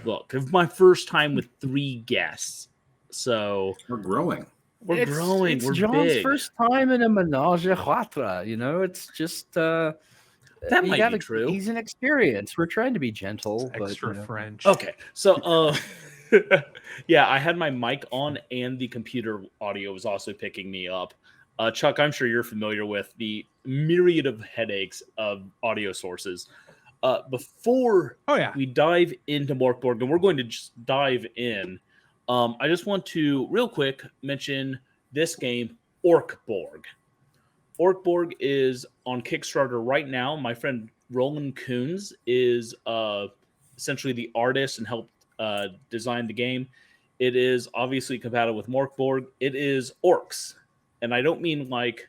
look, it's my first time with 3 guests. So we're growing. We're growing. It's we're John's big. first time in a menage a trois. You know, it's just that might be true. He's an experience. We're trying to be gentle, but Extra French. Okay, so yeah, I had my mic on and the computer audio was also picking me up. Chuck, I'm sure you're familiar with the myriad of headaches of audio sources. Before we dive into Mork Borg, and we're going to just dive in, I just want to real quick mention this game, Orc Borg. Orc Borg is on Kickstarter right now. My friend Roland Coons is essentially the artist and helped design the game. It is obviously compatible with Mork Borg. It is orcs, and I don't mean like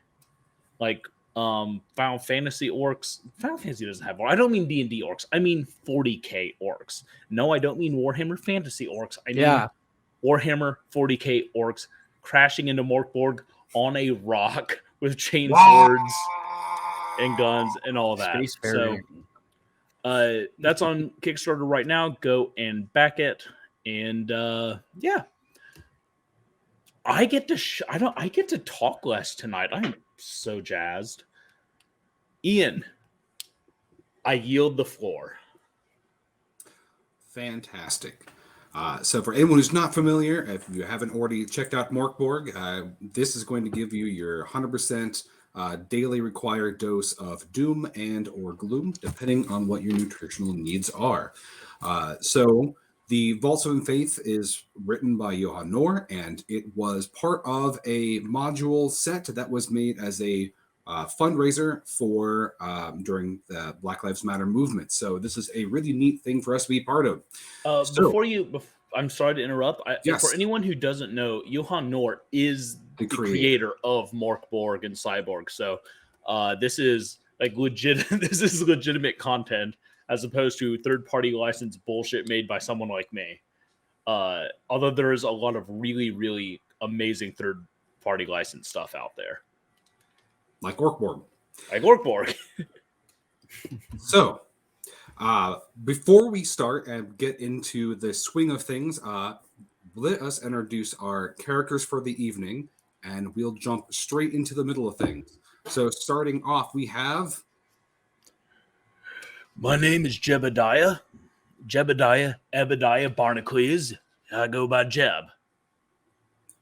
Final Fantasy orcs. Final Fantasy doesn't have orcs. I don't mean D&D orcs. I mean 40k orcs. No, I don't mean Warhammer Fantasy orcs. I mean Warhammer 40k orcs crashing into Mork Borg on a rock with chain swords and guns and all that. So that's on Kickstarter right now. Go and back it. And yeah, I get to talk less tonight. I'm so jazzed. Ian, I yield the floor. Fantastic. So for anyone who's not familiar, if you haven't already checked out Mork Borg, this is going to give you your 100% daily required dose of doom and or gloom, depending on what your nutritional needs are. So the Vaults of Unfaith is written by Johan Nohr, and it was part of a module set that was made as a fundraiser for during the Black Lives Matter movement. So this is a really neat thing for us to be part of. I'm sorry to interrupt. For anyone who doesn't know, Johan Nohr is the creator of Mork Borg and Cyborg. So this is like This is legitimate content as opposed to third-party license bullshit made by someone like me. Although there is a lot of really, really amazing third-party license stuff out there. Like Orc Borg. So, before we start and get into the swing of things, let us introduce our characters for the evening, and we'll jump straight into the middle of things. So, starting off, we have... My name is Jebediah Barnacles. I go by Jeb.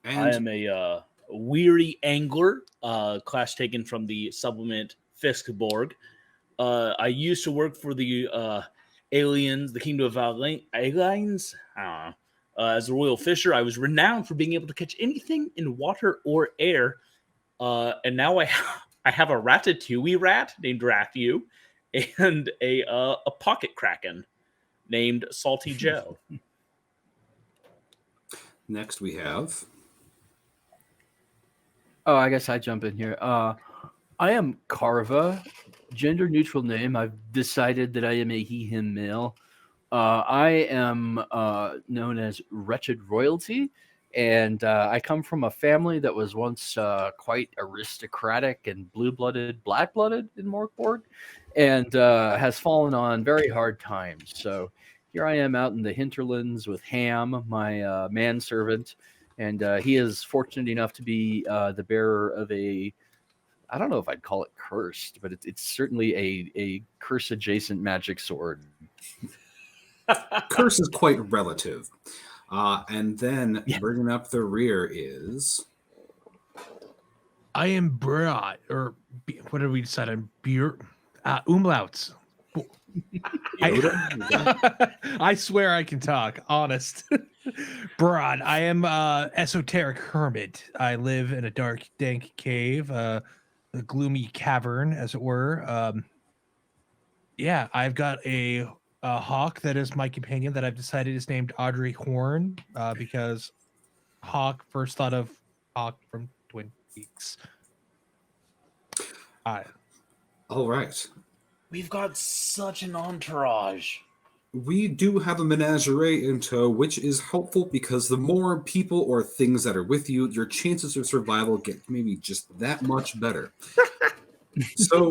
And I am a weary angler, class taken from the supplement Fiskborg. I used to work for the aliens, the Kingdom of Aliens. As a royal fisher, I was renowned for being able to catch anything in water or air. And now I have a ratatouille rat named Rathu, and a pocket kraken named Salty Joe. Next we have... Oh, I guess I jump in here. I am Carva, gender neutral name. I've decided that I am a he, him male. I am known as Wretched Royalty, and I come from a family that was once quite aristocratic and blue-blooded, black-blooded in Mork Borg, and has fallen on very hard times. So here I am out in the hinterlands with Ham, my manservant, and he is fortunate enough to be the bearer of I don't know if I'd call it cursed, but it's certainly a curse-adjacent magic sword. Curse is quite relative. And then bringing up the rear is... I am Brad, or what did we decide on? Umlauts. I swear I can talk, honest. Brad, I am esoteric hermit. I live in a dark, dank cave, a gloomy cavern, as it were. I've got a hawk that is my companion that I've decided is named Audrey Horn because Hawk first thought of Hawk from Twin Peaks. All right. We've got such an entourage. We do have a menagerie in tow, which is helpful because the more people or things that are with you, your chances of survival get maybe just that much better. So,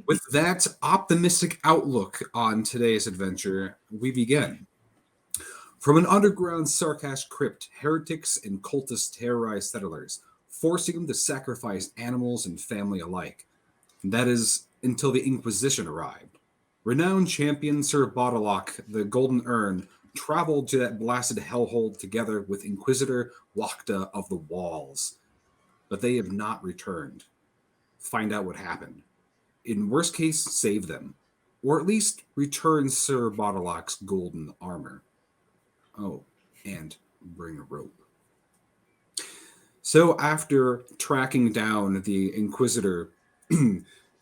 with that optimistic outlook on today's adventure, we begin. From an underground Sarkash crypt, heretics and cultists terrorized settlers, forcing them to sacrifice animals and family alike. And that is until the Inquisition arrived. Renowned champion Sir Bodalok, the Golden Urn, traveled to that blasted hellhole together with Inquisitor Wakta of the Walls. But they have not returned. Find out what happened. In worst case, save them. Or at least return Sir Bodalok's golden armor. Oh, and bring a rope. So after tracking down the Inquisitor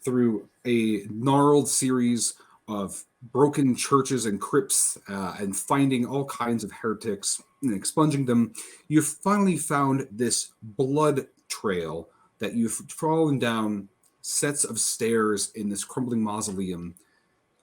through a gnarled series of broken churches and crypts and finding all kinds of heretics and expunging them, you've finally found this blood trail that you've fallen down sets of stairs in this crumbling mausoleum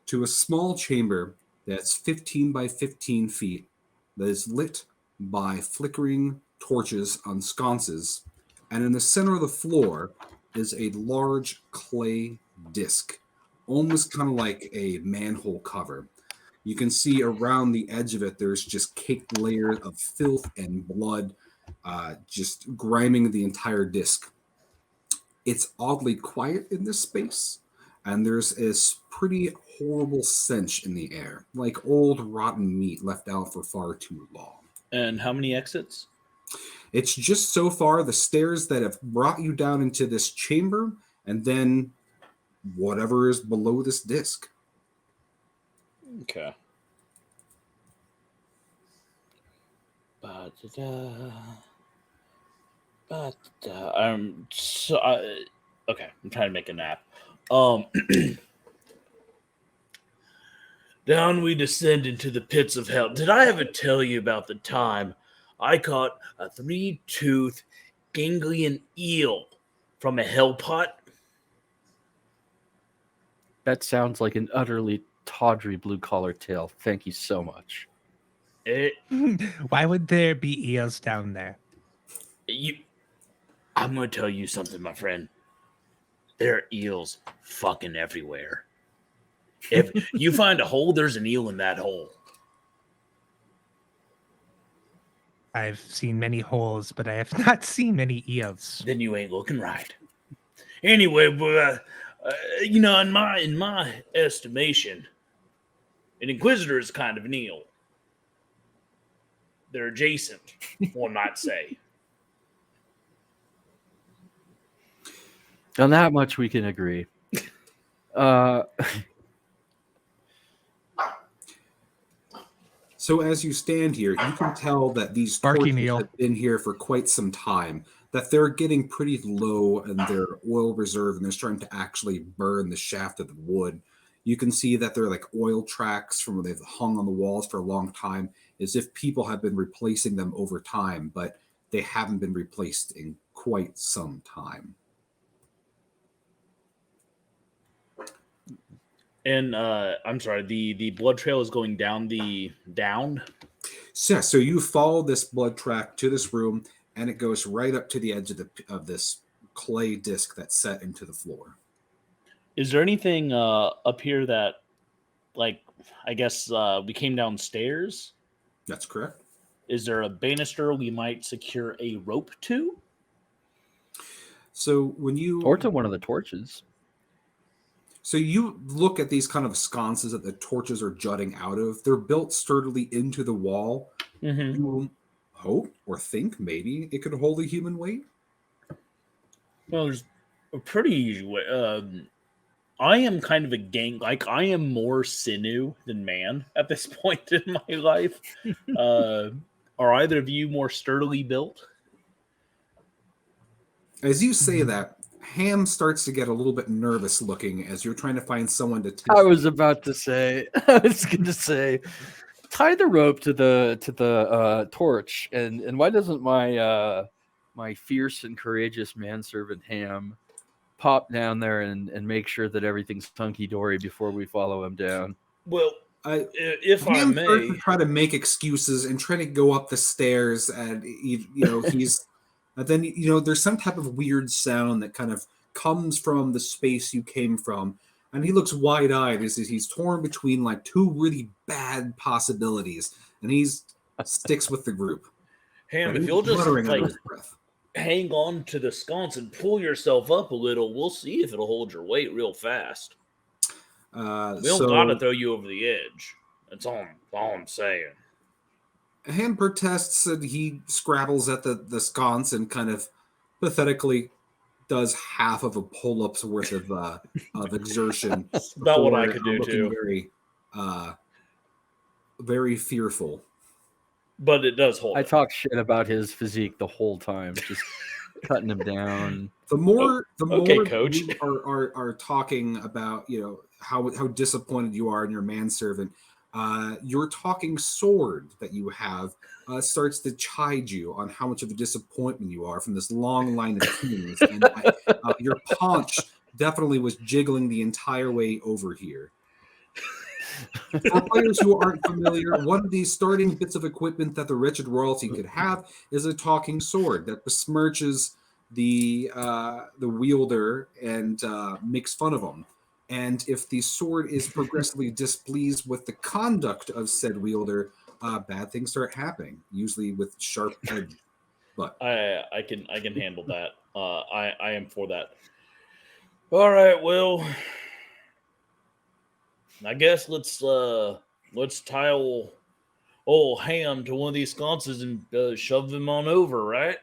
to a small chamber that's 15 by 15 feet that is lit by flickering torches on sconces, and in the center of the floor is a large clay disc, almost kind of like a manhole cover. You can see around the edge of it, there's just caked layers of filth and blood, just griming the entire disc. It's oddly quiet in this space, and there's this pretty horrible stench in the air, like old rotten meat left out for far too long. And how many exits? It's just so far the stairs that have brought you down into this chamber, and then whatever is below this disc. Okay. Okay, I'm trying to make a nap. Down we descend into the pits of hell. Did I ever tell you about the time I caught a 3-tooth ganglion eel from a hell pot? That sounds like an utterly tawdry blue-collar tale. Thank you so much. Why would there be eels down there? I'm going to tell you something, my friend. There are eels fucking everywhere. If you find a hole, there's an eel in that hole. I've seen many holes, but I have not seen many eels. Then you ain't looking right. Anyway, in my estimation, an inquisitor is kind of an eel. They're adjacent, one might say. On that much we can agree. So as you stand here, you can tell that these Barking torches eel have been here for quite some time, that they're getting pretty low in their oil reserve, and they're starting to actually burn the shaft of the wood. You can see that they're like oil tracks from where they've hung on the walls for a long time, as if people have been replacing them over time, but they haven't been replaced in quite some time. And I'm sorry, the blood trail is going down down. So you follow this blood track to this room, and it goes right up to the edge of this clay disc that's set into the floor. Is there anything up here that, like, I guess we came downstairs? That's correct. Is there a banister we might secure a rope to? So when you Or to one of the torches. So you look at these kind of sconces that the torches are jutting out of. They're built sturdily into the wall. Mm-hmm. You hope or think maybe it could hold a human weight. Well, there's a pretty easy way. I am kind of a gang. Like, I am more sinew than man at this point in my life. Are either of you more sturdily built? As you say that, Ham starts to get a little bit nervous looking as you're trying to find someone to I was about to say, tie the rope to the torch, and why doesn't my fierce and courageous manservant Ham pop down there and make sure that everything's hunky dory before we follow him down? Well, if I Ham may, starts to try to make excuses and try to go up the stairs, and he's. And then, there's some type of weird sound that kind of comes from the space you came from. And he looks wide-eyed as he's torn between like two really bad possibilities. And he's sticks with the group. Ham, if He's you'll just muttering under like his breath. hang on to the sconce and pull yourself up a little, we'll see if it'll hold your weight real fast. We don't gotta throw you over the edge. That's all I'm saying. Ham protests and he scrabbles at the sconce and kind of pathetically does half of a pull-up's worth of exertion. That's about what I before, could do looking too. Very fearful. But it does hold. I talk shit about his physique the whole time, just cutting him down. The more okay, coach. you are talking about, how disappointed you are in your manservant, your talking sword that you have starts to chide you on how much of a disappointment you are from this long line of kings, and your paunch definitely was jiggling the entire way over here. For players who aren't familiar, one of these starting bits of equipment that the wretched royalty could have is a talking sword that besmirches the wielder and makes fun of him. And if the sword is progressively displeased with the conduct of said wielder, bad things start happening, usually with sharp edge. But I can handle that. I am for that. All right, well, I guess let's tie old Ham to one of these sconces and shove him on over, right?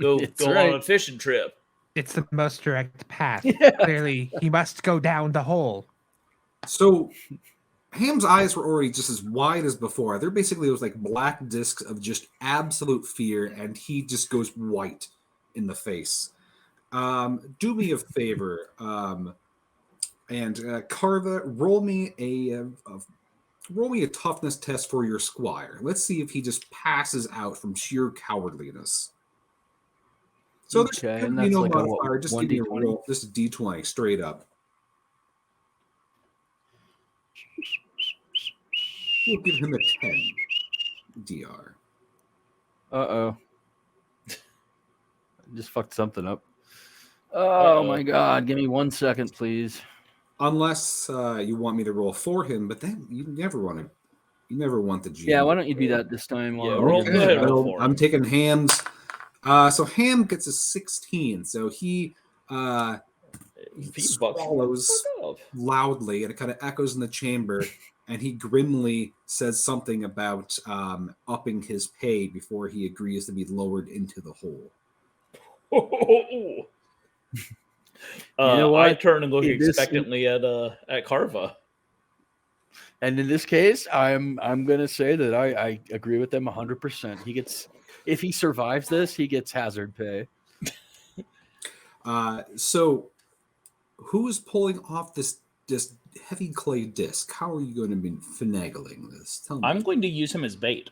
Go on a fishing trip. It's the most direct path. Yeah. Clearly, he must go down the hole. So Ham's eyes were already just as wide as before. There basically was like black discs of just absolute fear, and he just goes white in the face. Do me a favor, and Carva, roll me a toughness test for your squire. Let's see if he just passes out from sheer cowardliness. So Okay, there's and going to be that's no like modifier. Just give me a 1d20? roll. Just a d20 straight up. We'll give him a 10 DR. Uh-oh. Just fucked something up. Oh my god, give me 1 second, please. Unless you want me to roll for him, but then you never want the GM. Yeah, why don't you do that this time? Yeah, while- go ahead, roll for him. I'm taking Ham's. So Ham gets a 16. So he swallows loudly, and it kind of echoes in the chamber. And he grimly says something about upping his pay before he agrees to be lowered into the hole. You know what? I turn and look expectantly at Carva. And in this case, I'm gonna say that I agree with them 100%. He gets, if he survives this, he gets hazard pay. So who is pulling off this heavy clay disc? How are you going to be finagling this? Tell me. I'm going to use him as bait.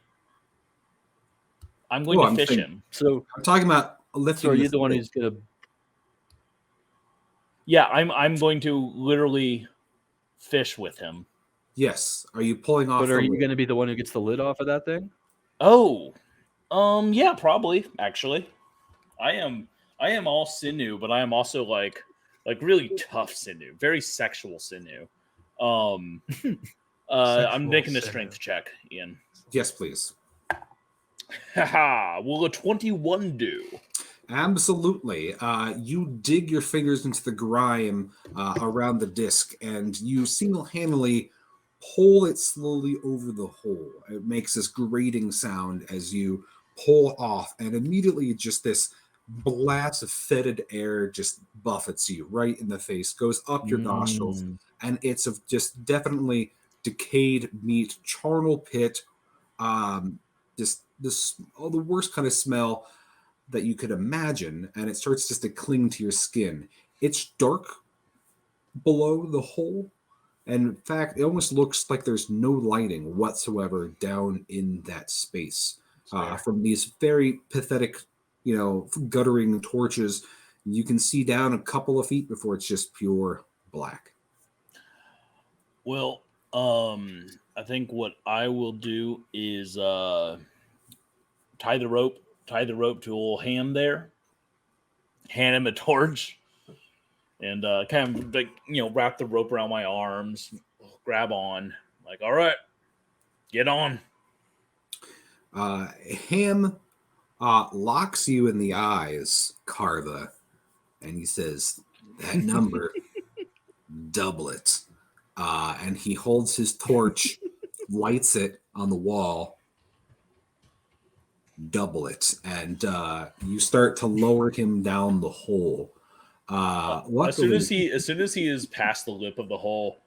I'm going to fish him. So I'm talking about lifting. So are you the one who's gonna? Yeah, I'm going to literally fish with him. Yes. Are you pulling off? But are you going to be the one who gets the lid off of that thing? Oh, yeah, probably. Actually, I am all sinew, but I am also like really tough sinew, very sexual sinew. I'm making a strength check, Ian. Yes, please. Haha, will a 21 do? Absolutely. You dig your fingers into the grime around the disc, and you single-handedly pull it slowly over the hole. It makes this grating sound as you pull off, and immediately just this blast of fetid air just buffets you right in the face, goes up your nostrils, and it's of just definitely decayed meat, charnel pit, just the worst kind of smell that you could imagine, and it starts just to cling to your skin. It's dark below the hole, and in fact, it almost looks like there's no lighting whatsoever down in that space. From these very pathetic, guttering torches, you can see down a couple of feet before it's just pure black. Well, I think what I will do is tie the rope to old Ham there, hand him a torch, and kind of like wrap the rope around my arms, grab on, like, all right, get on. Ham locks you in the eyes, Carva, and he says, "That number, double it." And he holds his torch, lights it on the wall, double it, and you start to lower him down the hole. As soon as he is past the lip of the hole,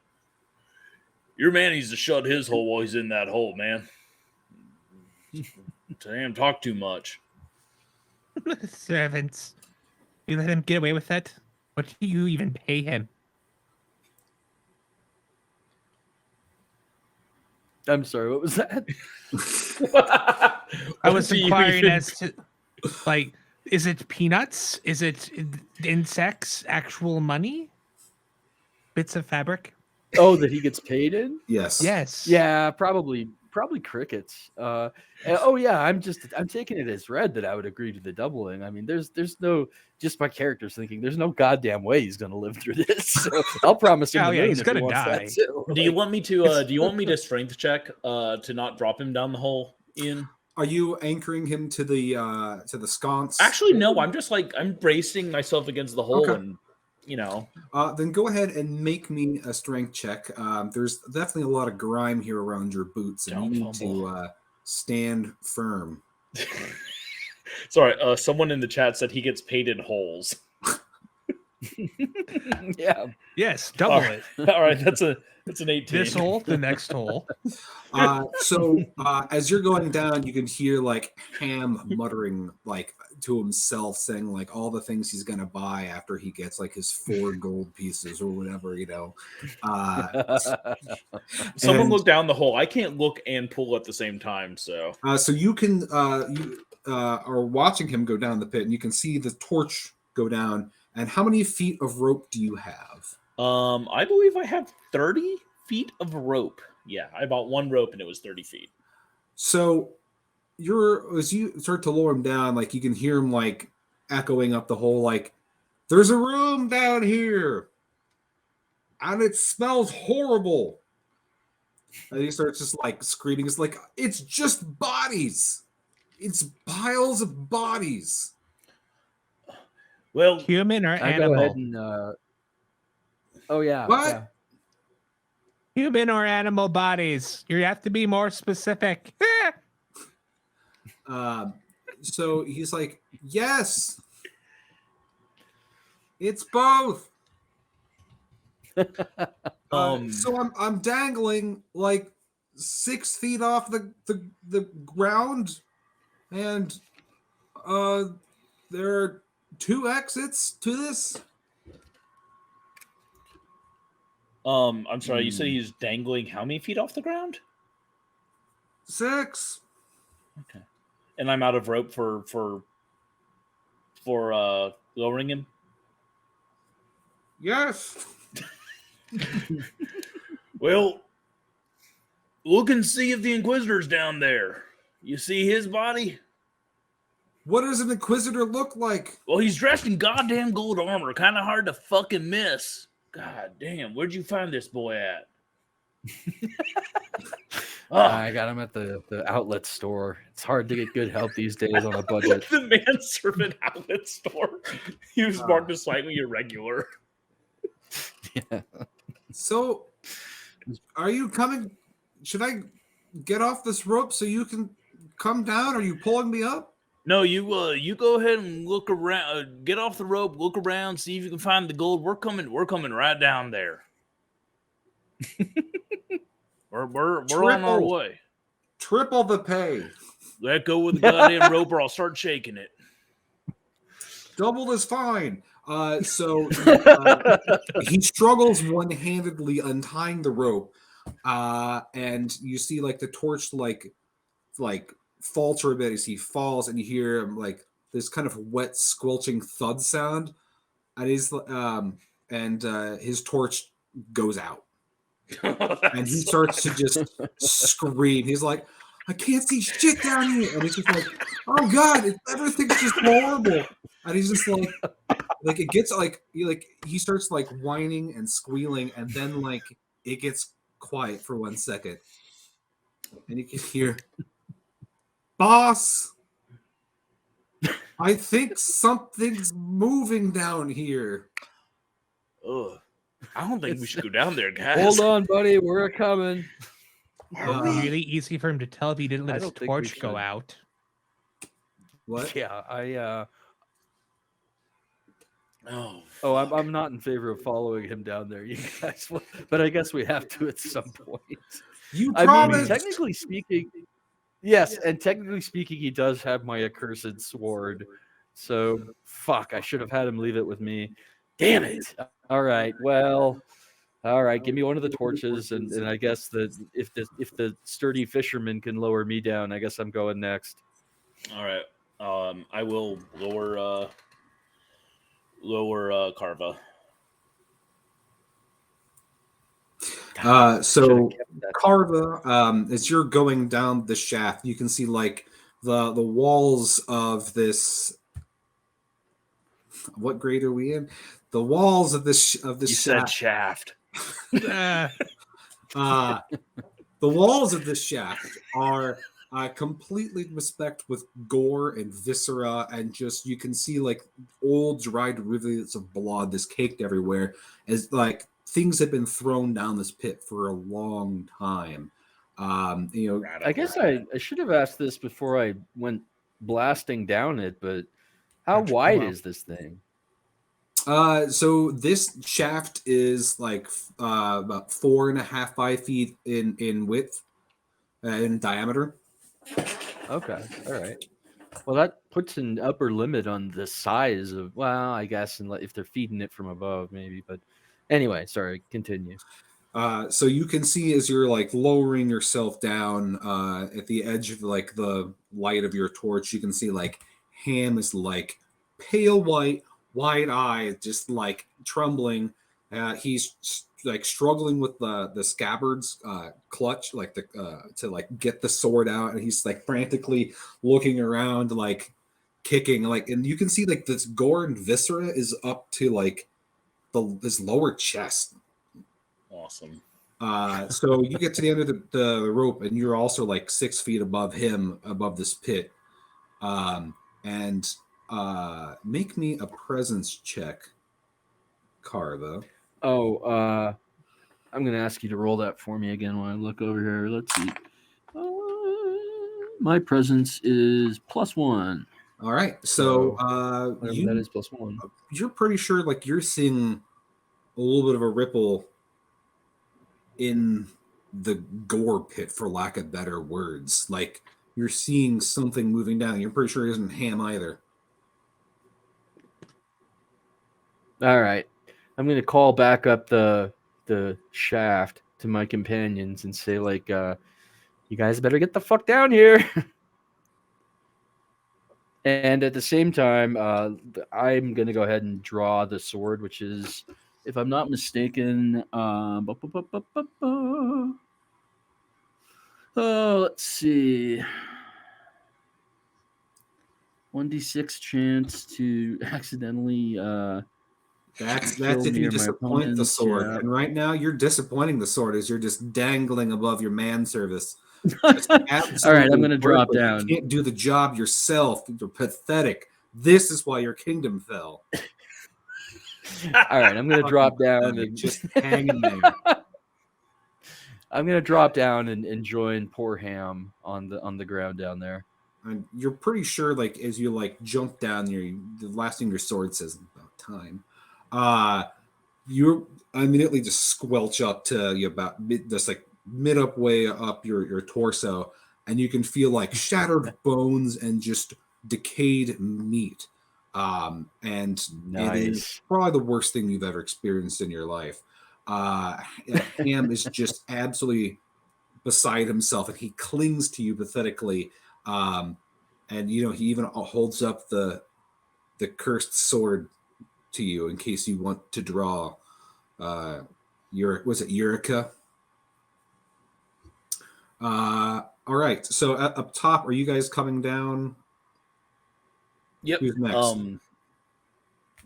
your man needs to shut his hole while he's in that hole, man. Damn, talk too much. Servants. You let him get away with that? What do you even pay him? I'm sorry, what was that? I was inquiring as to, like, is it peanuts? Is it insects? Actual money? Bits of fabric? Oh, that he gets paid in? Yes. Yes. Yeah, probably crickets. Oh yeah, I'm taking it as read that I would agree to the doubling. I mean, there's no, just my character's thinking there's no goddamn way he's gonna live through this. So I'll promise him. Oh, the yeah, moon he's if he gonna wants that die. too. Do you want me to strength check to not drop him down the hole, Ian? Are you anchoring him to the sconce? Actually, no. I'm just I'm bracing myself against the hole, Okay. and Then go ahead and make me a strength check. There's definitely a lot of grime here around your boots, and Don't you need fumble. to stand firm. Sorry. Someone in the chat said he gets paid in holes. Yeah. Yes, double All right. it. All right, that's an 18. This hole, the next hole. So as you're going down, you can hear like Ham muttering like to himself, saying like all the things he's gonna buy after he gets like his 4 gold pieces or whatever, Someone and- look down the hole. I can't look and pull at the same time, so So you can you are watching him go down the pit, and you can see the torch go down. And how many feet of rope do you have? I believe I have 30 feet of rope. Yeah, I bought one rope and it was 30 feet. So as you start to lower him down, like you can hear him like echoing up the hole, like, "There's a room down here, and it smells horrible." And he starts just like screaming. It's like, "It's just bodies. It's piles of bodies." Well, Human or I go ahead animal? and oh yeah. What? Yeah. Human or animal bodies? You have to be more specific. So he's like, "Yes, it's both." So I'm dangling like 6 feet off the ground, and there are 2 exits to this. I'm sorry, you said he's dangling how many feet off the ground? 6. Okay. And I'm out of rope for lowering him? Yes. Well, look and see if the Inquisitor's down there. You see his body? What does an Inquisitor look like? Well, he's dressed in goddamn gold armor. Kind of hard to fucking miss. God damn, where'd you find this boy at? I got him at the outlet store. It's hard to get good help these days on a budget. The manservant outlet store. He was marked as slightly irregular. Yeah. So, are you coming? Should I get off this rope so you can come down? Are you pulling me up? No, you go ahead and look around. Get off the rope, look around, see if you can find the gold. We're coming right down there. we're on our way. Triple the pay. Let go with the goddamn rope, or I'll start shaking it. Double is fine. So he struggles one-handedly untying the rope, and you see like the torch like falter a bit as he falls, and you hear him like this kind of wet squelching thud sound, and his torch goes out, and he starts to just scream. He's like, "I can't see shit down here," and he's just like, "Oh god, everything's just horrible," and he's just like it gets he starts like whining and squealing, and then like it gets quiet for 1 second, and you can hear Boss, I think something's moving down here. Ugh. I don't think we should go down there, guys. Hold on, buddy. We're coming. Really easy for him to tell if he didn't let I his don't think we torch go should. out. What? Yeah, Oh, Oh, fuck. I'm not in favor of following him down there, you guys. But I guess we have to at some point. You I promised. mean, technically speaking, yes, and technically speaking, he does have my accursed sword. So, fuck, I should have had him leave it with me. Damn it! All right, well, all right, give me one of the torches, and I guess that if the sturdy fisherman can lower me down, I guess I'm going next. All right. I will lower Carva. So Kept that. Carva, as you're going down the shaft, you can see like the walls of this. What grade are we in? The walls of this You said shaft. shaft. The walls of this shaft are completely specked with gore and viscera, and just you can see like old dried rivulets of blood that's caked everywhere, as like things have been thrown down this pit for a long time. I guess I should have asked this before I went blasting down it, but how How'd you wide come up? is this thing? So this shaft is like about 4.5, 5 feet in width, in diameter. Okay, all right. Well, that puts an upper limit on the size of. Well, I guess if they're feeding it from above, maybe. But anyway, sorry. Continue. So you can see as you're like lowering yourself down at the edge of like the light of your torch, you can see like Ham is like pale white, wide eyed, just like trembling. He's like struggling with the scabbard's clutch, like the to like get the sword out, and he's like frantically looking around, like kicking, like, and you can see like this gore and viscera is up to like his lower chest. Awesome. So you get to the end of the rope, and you're also like 6 feet above him, above this pit. And make me a presence check, Carva. Oh, I'm gonna ask you to roll that for me again when I look over here. Let's see. My presence is +1. All right. So Whatever that is, +1. you're pretty sure like you're seeing a little bit of a ripple in the gore pit, for lack of better words. Like you're seeing something moving down. You're pretty sure it isn't Ham either. All right, I'm gonna call back up the shaft to my companions and say like, you guys better get the fuck down here. And at the same time, I'm gonna go ahead and draw the sword, which is, if I'm not mistaken, let's see, 1d6 chance to accidentally That's kill if me you or my disappoint the opponents, sword. yeah. And right now you're disappointing the sword as you're just dangling above your manservice. All right, I'm gonna drop worthless. down. You can't do the job yourself. You're pathetic. This is why your kingdom fell. All right, I'm gonna drop down and just hanging there. I'm gonna drop down and join poor Ham on the ground down there. And you're pretty sure, like, as you like jump down there, the last thing your sword says about time. You immediately just squelch up to you about mid up way up your torso, and you can feel like shattered bones and just decayed meat. And it is probably the worst thing you've ever experienced in your life. Ham is just absolutely beside himself, and he clings to you pathetically. And he even holds up the cursed sword to you in case you want to draw. Was it Eureka? All right. So up top, are you guys coming down? Yep. Who's next?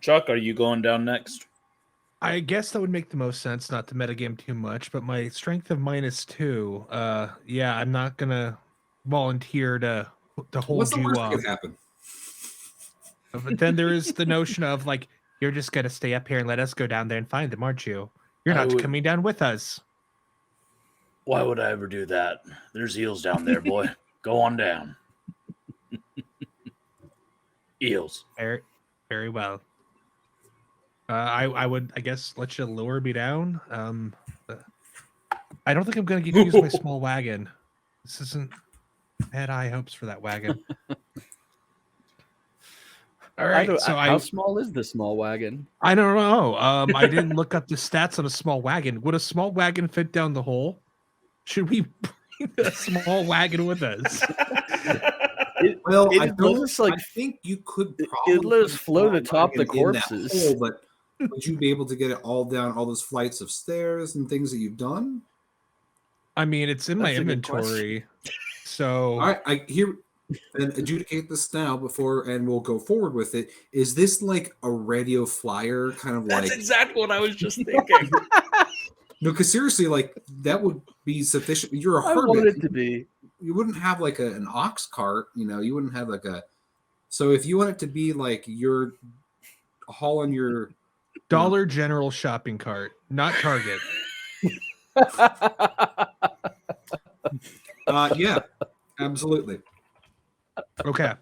Chuck, are you going down next? I guess that would make the most sense, not to metagame too much, but my strength of -2. Yeah, I'm not gonna volunteer to to hold What's the you worst up. that could happen? But then there is the notion of like, you're just gonna stay up here and let us go down there and find them, aren't you? You're I not would- coming down with us. Why would I ever do that? There's eels down there, boy. Go on down. Eels. Very, very well. I would, I guess, let you lure me down. I don't think I'm gonna get to use my small wagon. This isn't. I had high hopes for that wagon. All right, so how small is the small wagon? I don't know. I didn't look up the stats on a small wagon. Would a small wagon fit down the hole? Should we bring a small wagon with us? Well, It I don't. looks like I think you could it probably let us float put a atop the wagon in that corpses. hole, but would you be able to get it all down all those flights of stairs and things that you've done? I mean, it's in my That's a good inventory. So All right, I hear and adjudicate this now before, and we'll go forward with it. Is this like a radio flyer kind of That's like? exactly what I was just thinking. No, because seriously, like that would be sufficient. You're a I hermit. want it to be. You wouldn't have like an ox cart, you wouldn't have like a. So if you want it to be like you're hauling your Dollar General shopping cart, not Target. yeah, absolutely. Okay.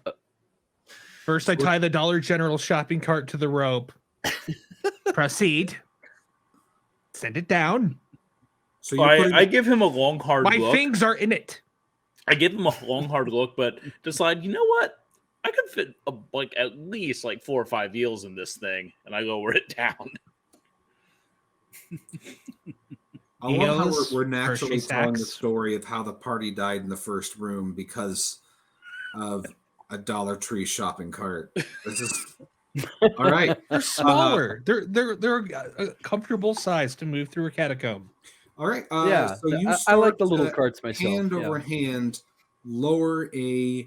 First, I tie the Dollar General shopping cart to the rope. Proceed. Send it down. So you I give him a long, hard My look. things are in it. I give him a long, hard look, but decide, you know what? I could fit like at least like 4 or 5 eels in this thing, and I lower it down. I love how Eels, we're naturally Hershey telling the Sacks. story of how the party died in the first room because of a Dollar Tree shopping cart. This is all right. They're smaller. They're a comfortable size to move through a catacomb. All right. Yeah, So you I like the start little to carts myself. hand yeah. over hand, lower a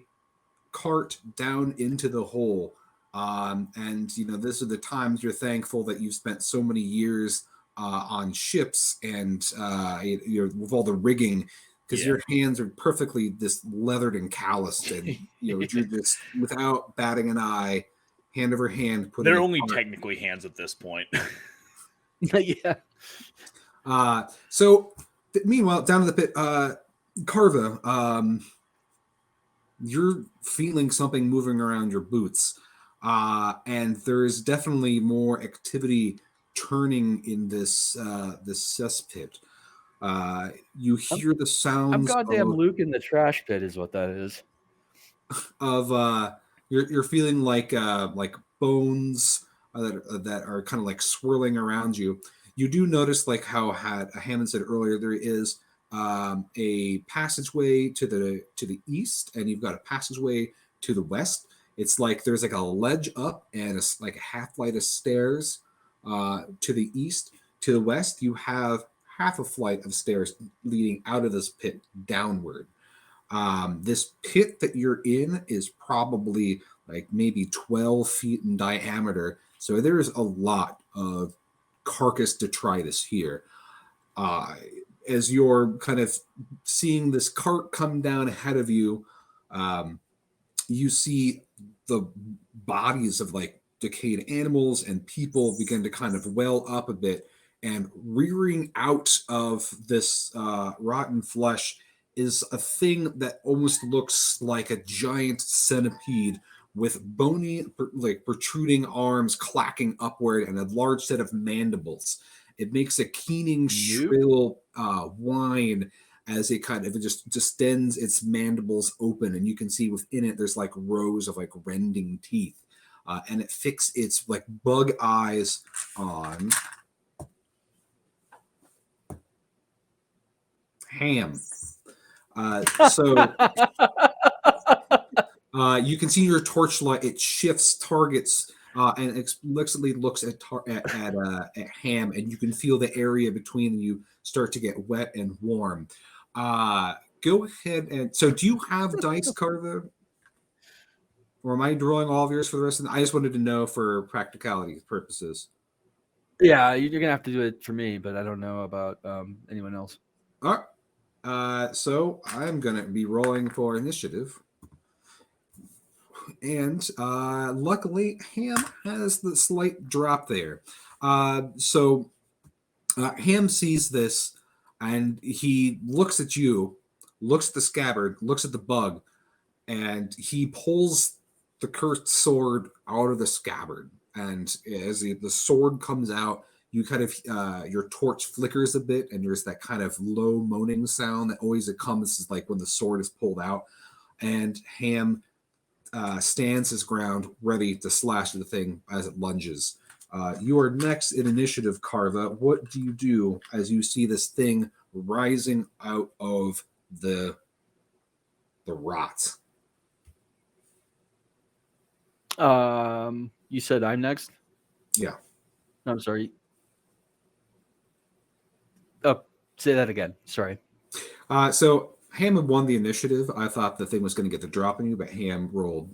cart down into the hole. And these are the times you're thankful that you've spent so many years on ships and with all the rigging, because your hands are perfectly this leathered and calloused, and you're just without batting an eye, hand over hand. They're only technically hands at this point. Yeah. So meanwhile, down in the pit, Carva, you're feeling something moving around your boots, and there's definitely more activity turning in this cesspit. You hear the sounds. I'm goddamn Luke in the trash pit, is what that is. Of you're feeling like bones that are kind of like swirling around you. You do notice, like how Hammond said earlier, there is a passageway to the east, and you've got a passageway to the west. It's like there's like a ledge up and like a half flight of stairs to the east. To the west, you have half a flight of stairs leading out of this pit downward. This pit that you're in is probably like maybe 12 feet in diameter. So there's a lot of carcass detritus here. As you're kind of seeing this cart come down ahead of you, you see the bodies of like decayed animals and people begin to kind of well up a bit, and rearing out of this rotten flesh is a thing that almost looks like a giant centipede with bony, like protruding arms clacking upward and a large set of mandibles. It makes a keening, shrill whine as it kind of just distends its mandibles open, and you can see within it there's like rows of like rending teeth, and it fixes its like bug eyes on Ham. So you can see your torchlight. It shifts targets and explicitly looks at Ham, and you can feel the area between you start to get wet and warm. Go ahead and so. Do you have dice, Carva? Or am I drawing all of yours for the rest of the? I just wanted to know for practicality purposes. Yeah, you're gonna have to do it for me, but I don't know about anyone else. All right. So I'm gonna be rolling for initiative. And luckily, Ham has the slight drop there. So Ham sees this, and he looks at you, looks at the scabbard, looks at the bug, and he pulls the cursed sword out of the scabbard. And as the sword comes out, you kind of your torch flickers a bit, and there's that kind of low moaning sound that always comes like when the sword is pulled out. And Ham stands his ground, ready to slash the thing as it lunges. You are next in initiative, Carva. What do you do as you see this thing rising out of the rot? You said I'm next? Yeah. I'm sorry. Oh, say that again. Sorry. So Ham had won the initiative. I thought the thing was going to get the drop on you, but Ham rolled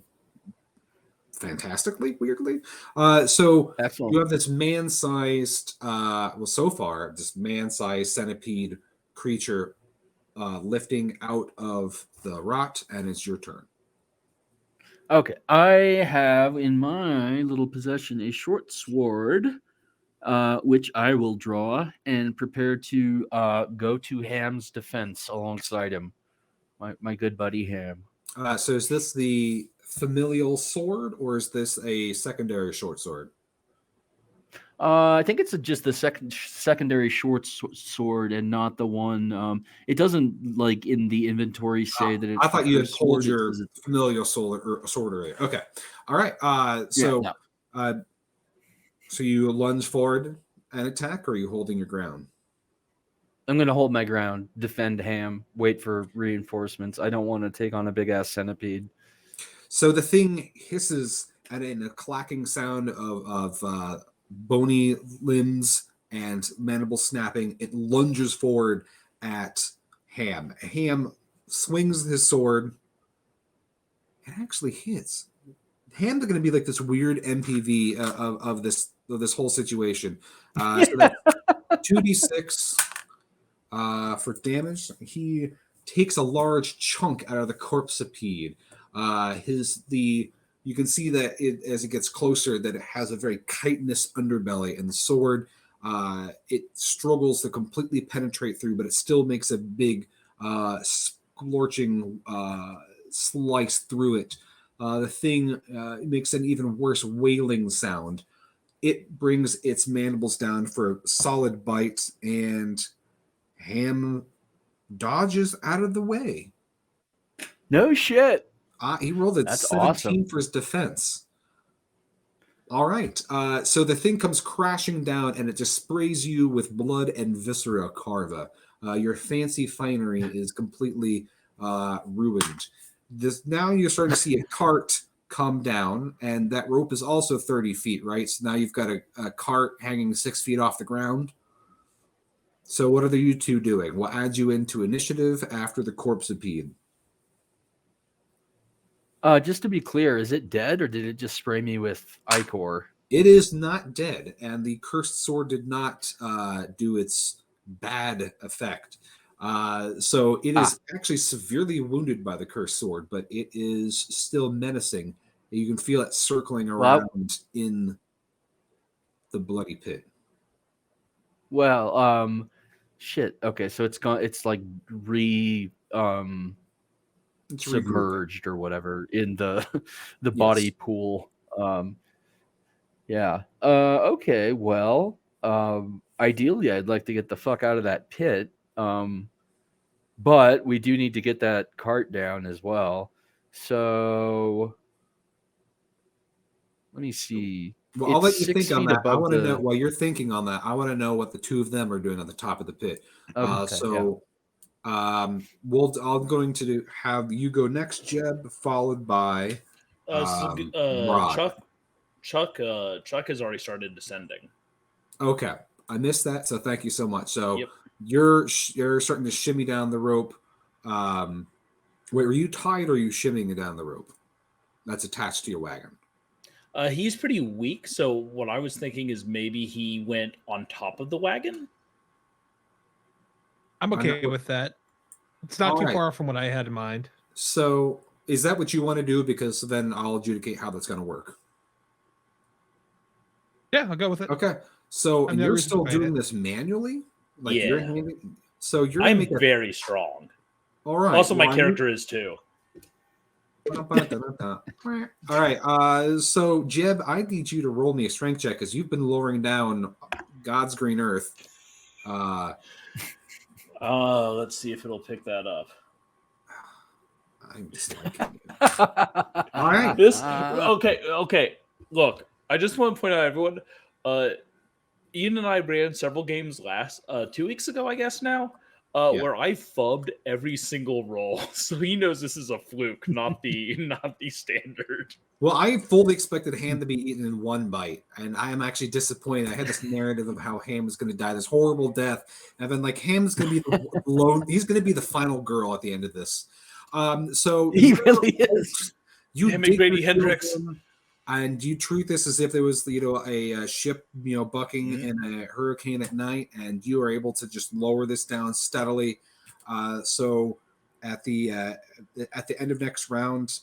fantastically, weirdly. So Excellent. you have this man-sized, so far, this man-sized centipede creature lifting out of the rot, and it's your turn. Okay, I have in my little possession a short sword, which I will draw and prepare to go to Ham's defense alongside him, my good buddy Ham. So is this the familial sword, or is this a secondary short sword? I think it's just the secondary short sword and not the one. It doesn't like in the inventory say that it's. I thought you had pulled sword, your familial sword earlier. Okay, all right. So you lunge forward and attack, or are you holding your ground? I'm going to hold my ground, defend Ham, wait for reinforcements. I don't want to take on a big ass centipede. So the thing hisses and in a clacking sound of bony limbs and mandible snapping. It lunges forward at Ham. Ham swings his sword. It actually hits. Ham's going to be like this weird NPV of this whole situation. So that's 2d6 for damage. He takes a large chunk out of the corpsepede. You can see that as it gets closer, that it has a very chitinous underbelly, and the sword it struggles to completely penetrate through, but it still makes a big scorching slice through it. The thing makes an even worse wailing sound. It brings its mandibles down for a solid bite, and Ham dodges out of the way. No shit. He rolled a 17 awesome. for his defense. All right. So the thing comes crashing down, and it just sprays you with blood and viscera, Carva. Your fancy finery is completely ruined. Now you're starting to see a cart come down, and that rope is also 30 feet, right? So now you've got a cart hanging 6 feet off the ground. So what are you two doing? We'll add you into initiative after the corpsepede. Just to be clear, is it dead or did it just spray me with ichor? It is not dead, and the cursed sword did not do its bad effect. So it is actually severely wounded by the cursed sword, but it is still menacing. You can feel it circling around in the bloody pit. Well, shit. Okay, so it's gone. It's like submerged or whatever in the body pool. Yeah. Okay. Well, ideally, I'd like to get the fuck out of that pit. But we do need to get that cart down as well. So let me see. Well, I'll let you think on that. I want to know while you're thinking on that. I want to know what the two of them are doing on the top of the pit. Okay, I'm going to have you go next, Jeb, followed by Rod. Chuck has already started descending. Okay, I missed that, so thank you so much. So you're starting to shimmy down the rope. Wait, are you tied or are you shimmying down the rope that's attached to your wagon? He's pretty weak, so what I was thinking is maybe he went on top of the wagon. I'm okay with that. It's not too far from what I had in mind. So Is that what you want to do? Because then I'll adjudicate how that's going to work. Yeah, I'll go with it. Okay. So I'm no you're reason to still fight doing it. this manually? Like Yeah. you're handing. So you're going to I'm make a. very strong. All right. Also, my well, character is too. All right. So Jeb, I need you to roll me a strength check because you've been lowering down God's green earth. Let's see if it'll pick that up. I'm disliking it. All right. Okay. Look, I just want to point out, everyone. Ian and I ran several games 2 weeks ago, I guess now, Yeah. where I fubbed every single roll, so he knows this is a fluke, not the standard. Well, I fully expected ham to be eaten in one bite, and I am actually disappointed. I had this narrative of how Ham was going to die this horrible death, and then like Ham's going to be the lone. He's going to be the final girl at the end of this. So He really is. You Hey, dig McBady your Hendricks. shield in, and you treat this as if there was a ship bucking in a hurricane at night, and you are able to just lower this down steadily. So at the end of next round.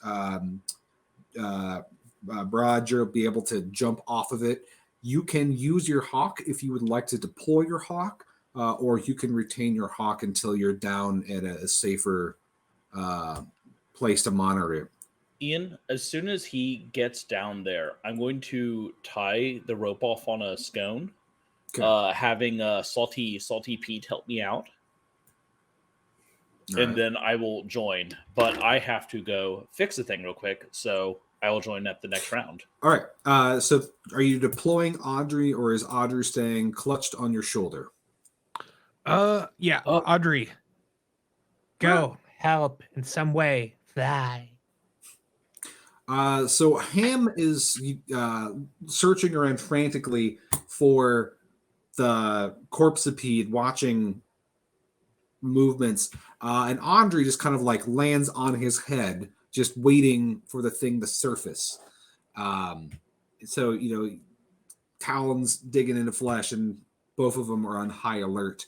Broad, you'll be able to jump off of it. You can use your hawk if you would like to deploy your hawk, or you can retain your hawk until you're down at a safer place to monitor it. Ian, as soon as he gets down there, I'm going to tie the rope off on a scone, having Salty Pete help me out. All and right. then I will join. But I have to go fix the thing real quick, so I will join at the next round. All right. So are you deploying Audrey, or is Audrey staying clutched on your shoulder? Yeah, Audrey. Go. Help in some way. Fly. So Ham is searching around frantically for the corpsipede, watching movements, and Andre just kind of like lands on his head, just waiting for the thing to surface. So talons digging into flesh, and both of them are on high alert.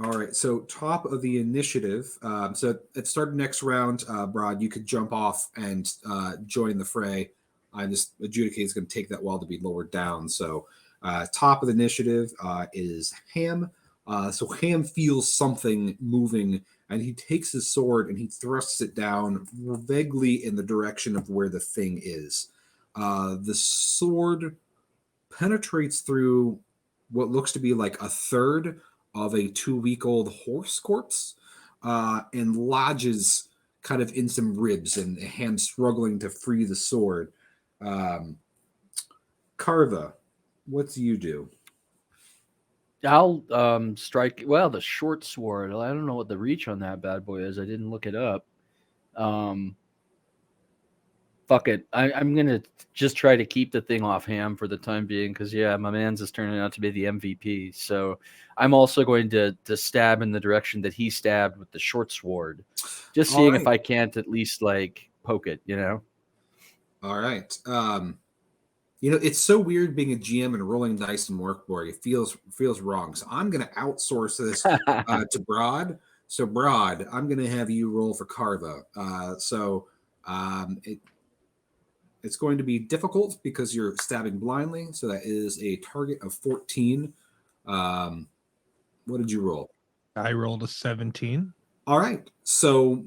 All right, so top of the initiative. So at the start of next round, Broad, you could jump off and join the fray. I just adjudicate is going to take that while to be lowered down. So top of the initiative is Ham. So Ham feels something moving, and he takes his sword and he thrusts it down vaguely in the direction of where the thing is. The sword penetrates through what looks to be like a third of a 2-week-old horse corpse, and lodges kind of in some ribs, and Ham struggling to free the sword. Carva, what do you do? I'll strike. Well, the short sword. I don't know what the reach on that bad boy is. I didn't look it up. Fuck it. I'm gonna just try to keep the thing off Ham for the time being, because my man's is turning out to be the MVP. So I'm also going to stab in the direction that he stabbed with the short sword, just seeing if I can't at least like poke it. All right. It's so weird being a GM and rolling dice in Mork Borg. It feels wrong. So I'm going to outsource this to Broad. So Broad, I'm going to have you roll for Carva. It's going to be difficult because you're stabbing blindly. So that is a target of 14. What did you roll? I rolled a 17. All right. So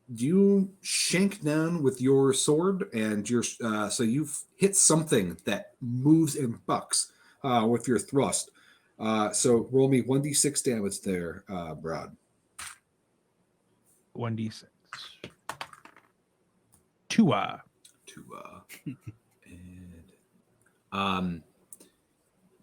you shank down with your sword, and so you've hit something that moves and bucks with your thrust. So roll me 1d6 damage there, Brad. 1d6. Two. And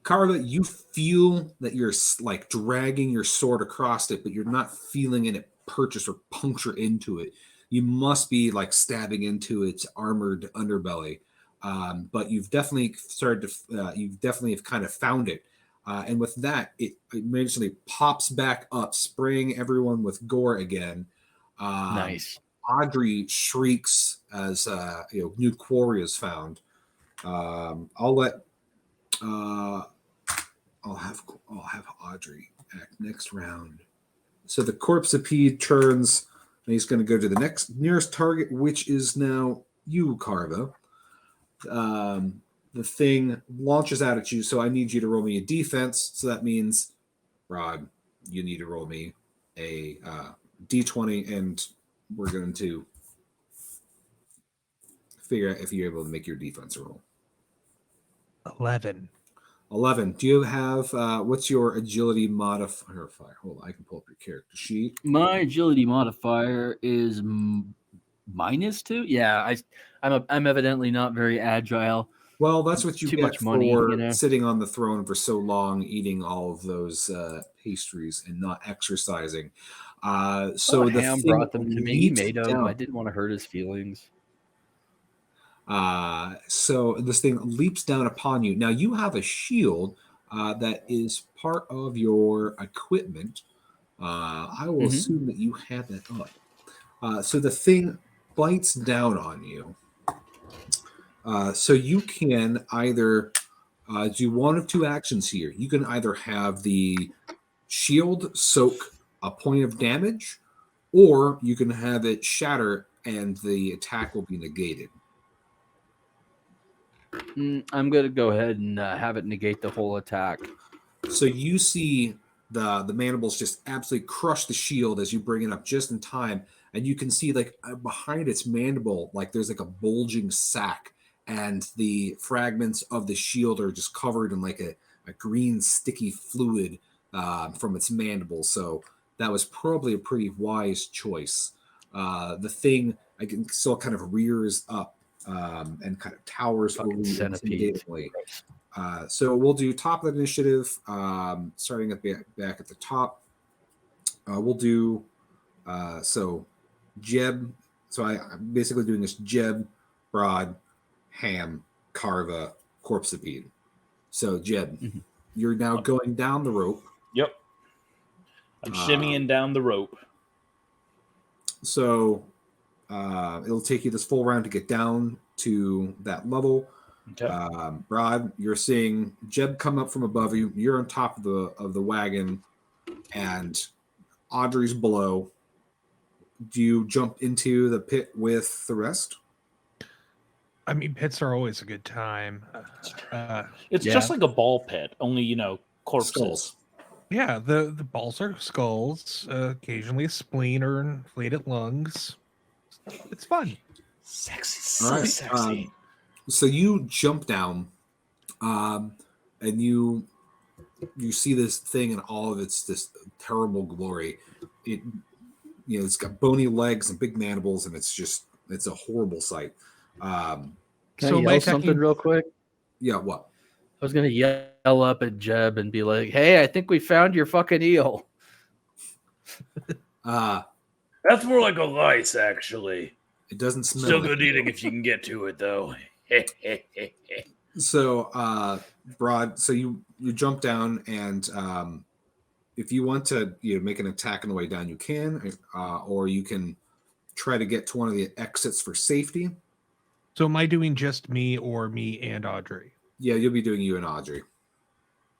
Carla, you feel that you're like dragging your sword across it, but you're not feeling it purchase or puncture into it. You must be like stabbing into its armored underbelly. But you've definitely have kind of found it. And with that, it immediately pops back up, spraying everyone with gore again. Nice. Audrey shrieks as new quarry is found. I'll have Audrey act next round. So the corpsipede turns And he's going to go to the nearest target, which is now you, Carva. The thing launches out at you, so I need you to roll me a defense. So that means, Rod, you need to roll me a d20, and we're going to figure out if you're able to make your defense roll. 11. 11. Do you have what's your agility modifier? Hold on, I can pull up your character sheet. My agility modifier is -2. Yeah, I'm evidently not very agile. Well, that's what you Too get much money, for you know? sitting on the throne for so long, eating all of those pastries and not exercising. So the Ham thing brought them to me. He leaps made them. down. I didn't want to hurt his feelings. So this thing leaps down upon you. Now you have a shield that is part of your equipment. I will assume that you had that up. So the thing bites down on you. So you can either do one of two actions here. You can either have the shield soak a point of damage, or you can have it shatter and the attack will be negated. I'm going to go ahead and have it negate the whole attack. So you see the mandibles just absolutely crush the shield as you bring it up just in time, and you can see like behind its mandible, like there's like a bulging sac, and the fragments of the shield are just covered in like a green sticky fluid from its mandible. So that was probably a pretty wise choice. The thing still kind of rears up and kind of towers over you intimidatingly. So we'll do top of the initiative, starting at back at the top. We'll do so Jeb. So I'm basically doing this Jeb, Broad, Ham, Carva, Corpsipede. So Jeb, you're now going down the rope. Yep. I'm shimmying down the rope. So it'll take you this full round to get down to that level. Okay. Broad, you're seeing Jeb come up from above you. You're on top of the wagon, and Audrey's below. Do you jump into the pit with the rest? I mean, pits are always a good time. It's just like a ball pit, only corpses. Skulls. Yeah, the balls are skulls, occasionally a spleen or inflated lungs. It's fun. Sexy, so All right. sexy. So you jump down, and you see this thing in all of this terrible glory. It's got bony legs and big mandibles, and it's a horrible sight. Can So I my yell something real quick? Yeah, what? I was going to yell up at Jeb and be like, hey, I think we found your fucking eel. That's more like a lice, actually. It doesn't smell. Still like good it. eating if you can get to it, though. So, Broad, so you jump down, and if you want to make an attack on the way down, you can, or you can try to get to one of the exits for safety. So am I doing just me or me and Audrey? Yeah, you'll be doing you and Audrey.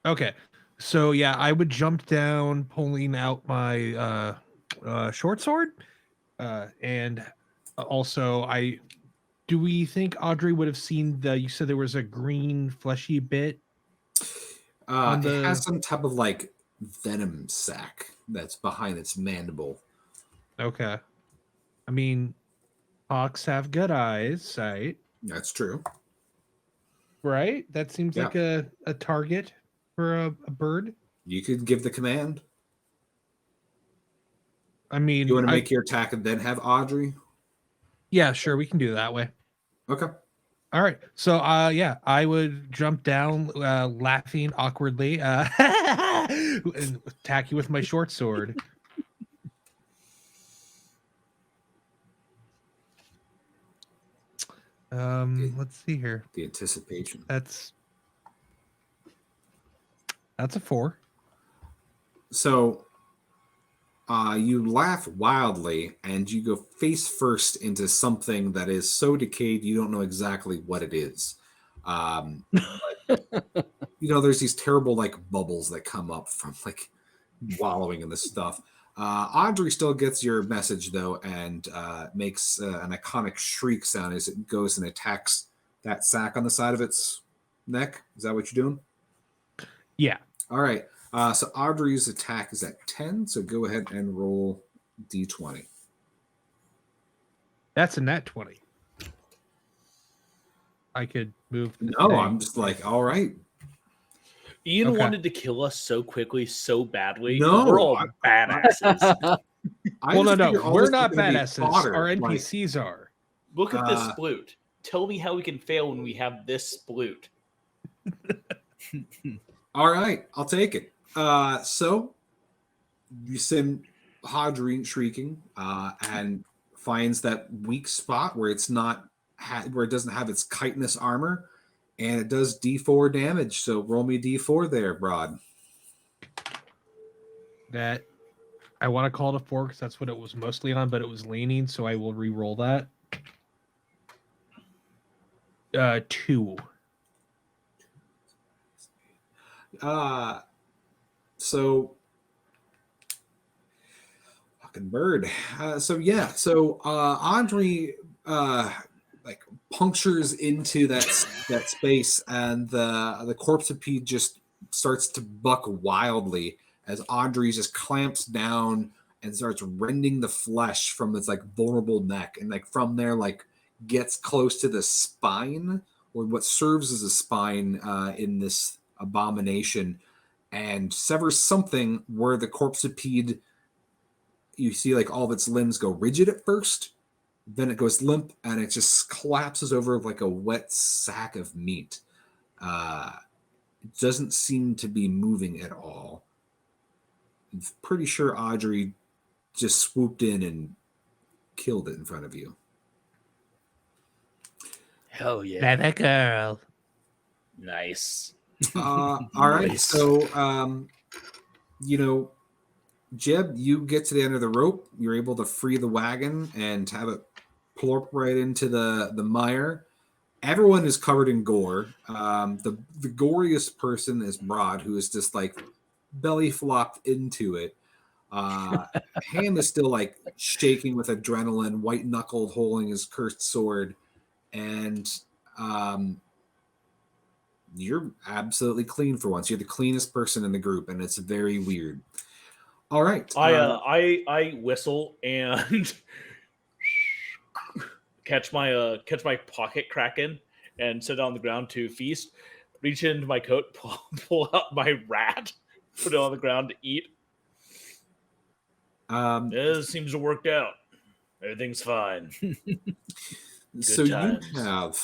Okay. So yeah, I would jump down, pulling out my short sword, and also do we think Audrey would have seen you said there was a green fleshy bit? It has some type of like venom sac that's behind its mandible. Okay. I mean, hawks have good eyes, right? That's true. Right? That seems like a target for a bird. You could give the command. I mean, You want to make your attack and then have Audrey? Yeah, sure. We can do it that way. Okay. All right. So, I would jump down, laughing awkwardly, and attack you with my short sword. Let's see here. The anticipation. That's a 4. So, you laugh wildly, and you go face first into something that is so decayed you don't know exactly what it is. There's these terrible like bubbles that come up from like wallowing in this stuff. Audrey still gets your message though, and makes an iconic shriek sound as it goes and attacks that sack on the side of its neck. Is that what you're doing? Yeah. All right. So Audrey's attack is at 10. So go ahead and roll d20. That's a nat 20. I could move. No, I'm just like, all right. Ian wanted to kill us so quickly, so badly. No, we're all badasses. Well, no. We're not badasses. Our NPCs are. Look at this sploot. Tell me how we can fail when we have this sploot. All right, I'll take it. So you send Hadri shrieking and finds that weak spot where it's not where it doesn't have its chitinous armor, and it does D4 damage. So roll me D4 there, Broad. That I want to call it a 4 because that's what it was mostly on, but it was leaning, so I will re-roll that. 2. So fucking bird. So Andre like punctures into that space, and the corpsepede just starts to buck wildly as Andre just clamps down and starts rending the flesh from its like vulnerable neck, and like from there like gets close to the spine, or what serves as a spine in this abomination, and severs something where the corpsepede, you see like all of its limbs go rigid at first, then it goes limp, and it just collapses over like a wet sack of meat. It doesn't seem to be moving at all. I'm pretty sure Audrey just swooped in and killed it in front of you. Hell yeah. That girl. Nice. All right. Nice. So, Jeb, you get to the end of the rope. You're able to free the wagon and have it plorp right into the mire. Everyone is covered in gore. The goriest person is Broad, who is just like belly flopped into it. Ham is still like shaking with adrenaline, white knuckled, holding his cursed sword, and you're absolutely clean for once. You're the cleanest person in the group, and it's very weird. All right. I whistle and catch my pocket kraken and sit on the ground to feast. Reach into my coat, pull out my rat, put it on the ground to eat. It seems to have worked out. Everything's fine. So times. you have.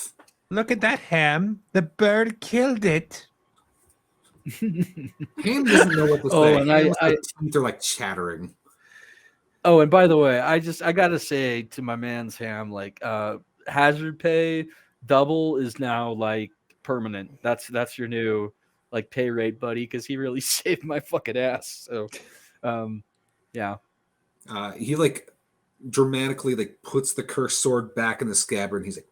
Look at that ham. The bird killed it. Ham doesn't know what to say. And teeth are like chattering. Oh, and by the way, I gotta say to my man's Ham, like hazard pay double is now like permanent. That's your new like pay rate, buddy, because he really saved my fucking ass. So yeah. He like dramatically like puts the cursed sword back in the scabbard, and he's like,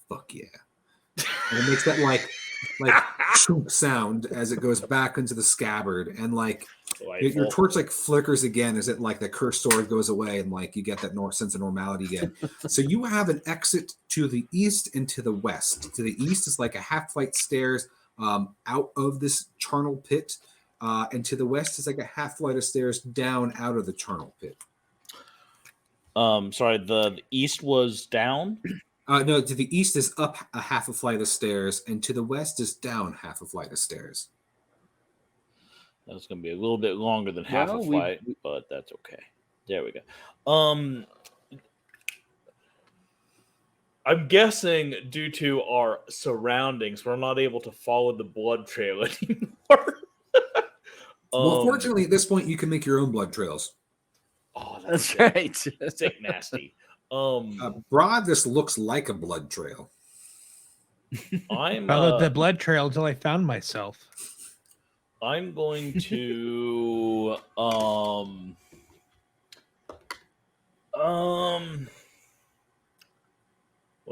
fuck yeah. And it makes that like choop sound as it goes back into the scabbard, and like your torch like flickers again as it like the cursed sword goes away, and like you get that sense of normality again. So you have an exit to the east and to the west. To the east is like a half flight stairs out of this charnel pit, and to the west is like a half flight of stairs down out of the charnel pit. Sorry, the east was down. No, to the east is up a half a flight of stairs, and to the west is down half a flight of stairs. That's going to be a little bit longer than half a flight, but that's okay. There we go. I'm guessing due to our surroundings, we're not able to follow the blood trail anymore. Well, fortunately, at this point, you can make your own blood trails. Oh, that's right. Sick nasty. Broad, this looks like a blood trail. I'm followed the blood trail until I found myself. I'm going to what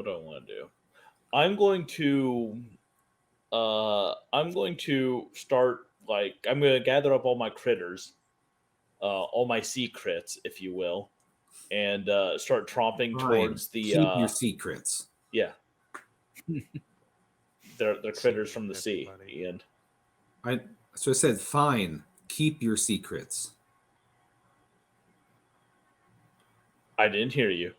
do I want to do? I'm going to start I'm going to gather up all my critters all my secrets, if you will, and start tromping Fine. towards the Keep your secrets. yeah. They're critters from the That's sea, funny. and So I said, fine. Keep your secrets. I didn't hear you.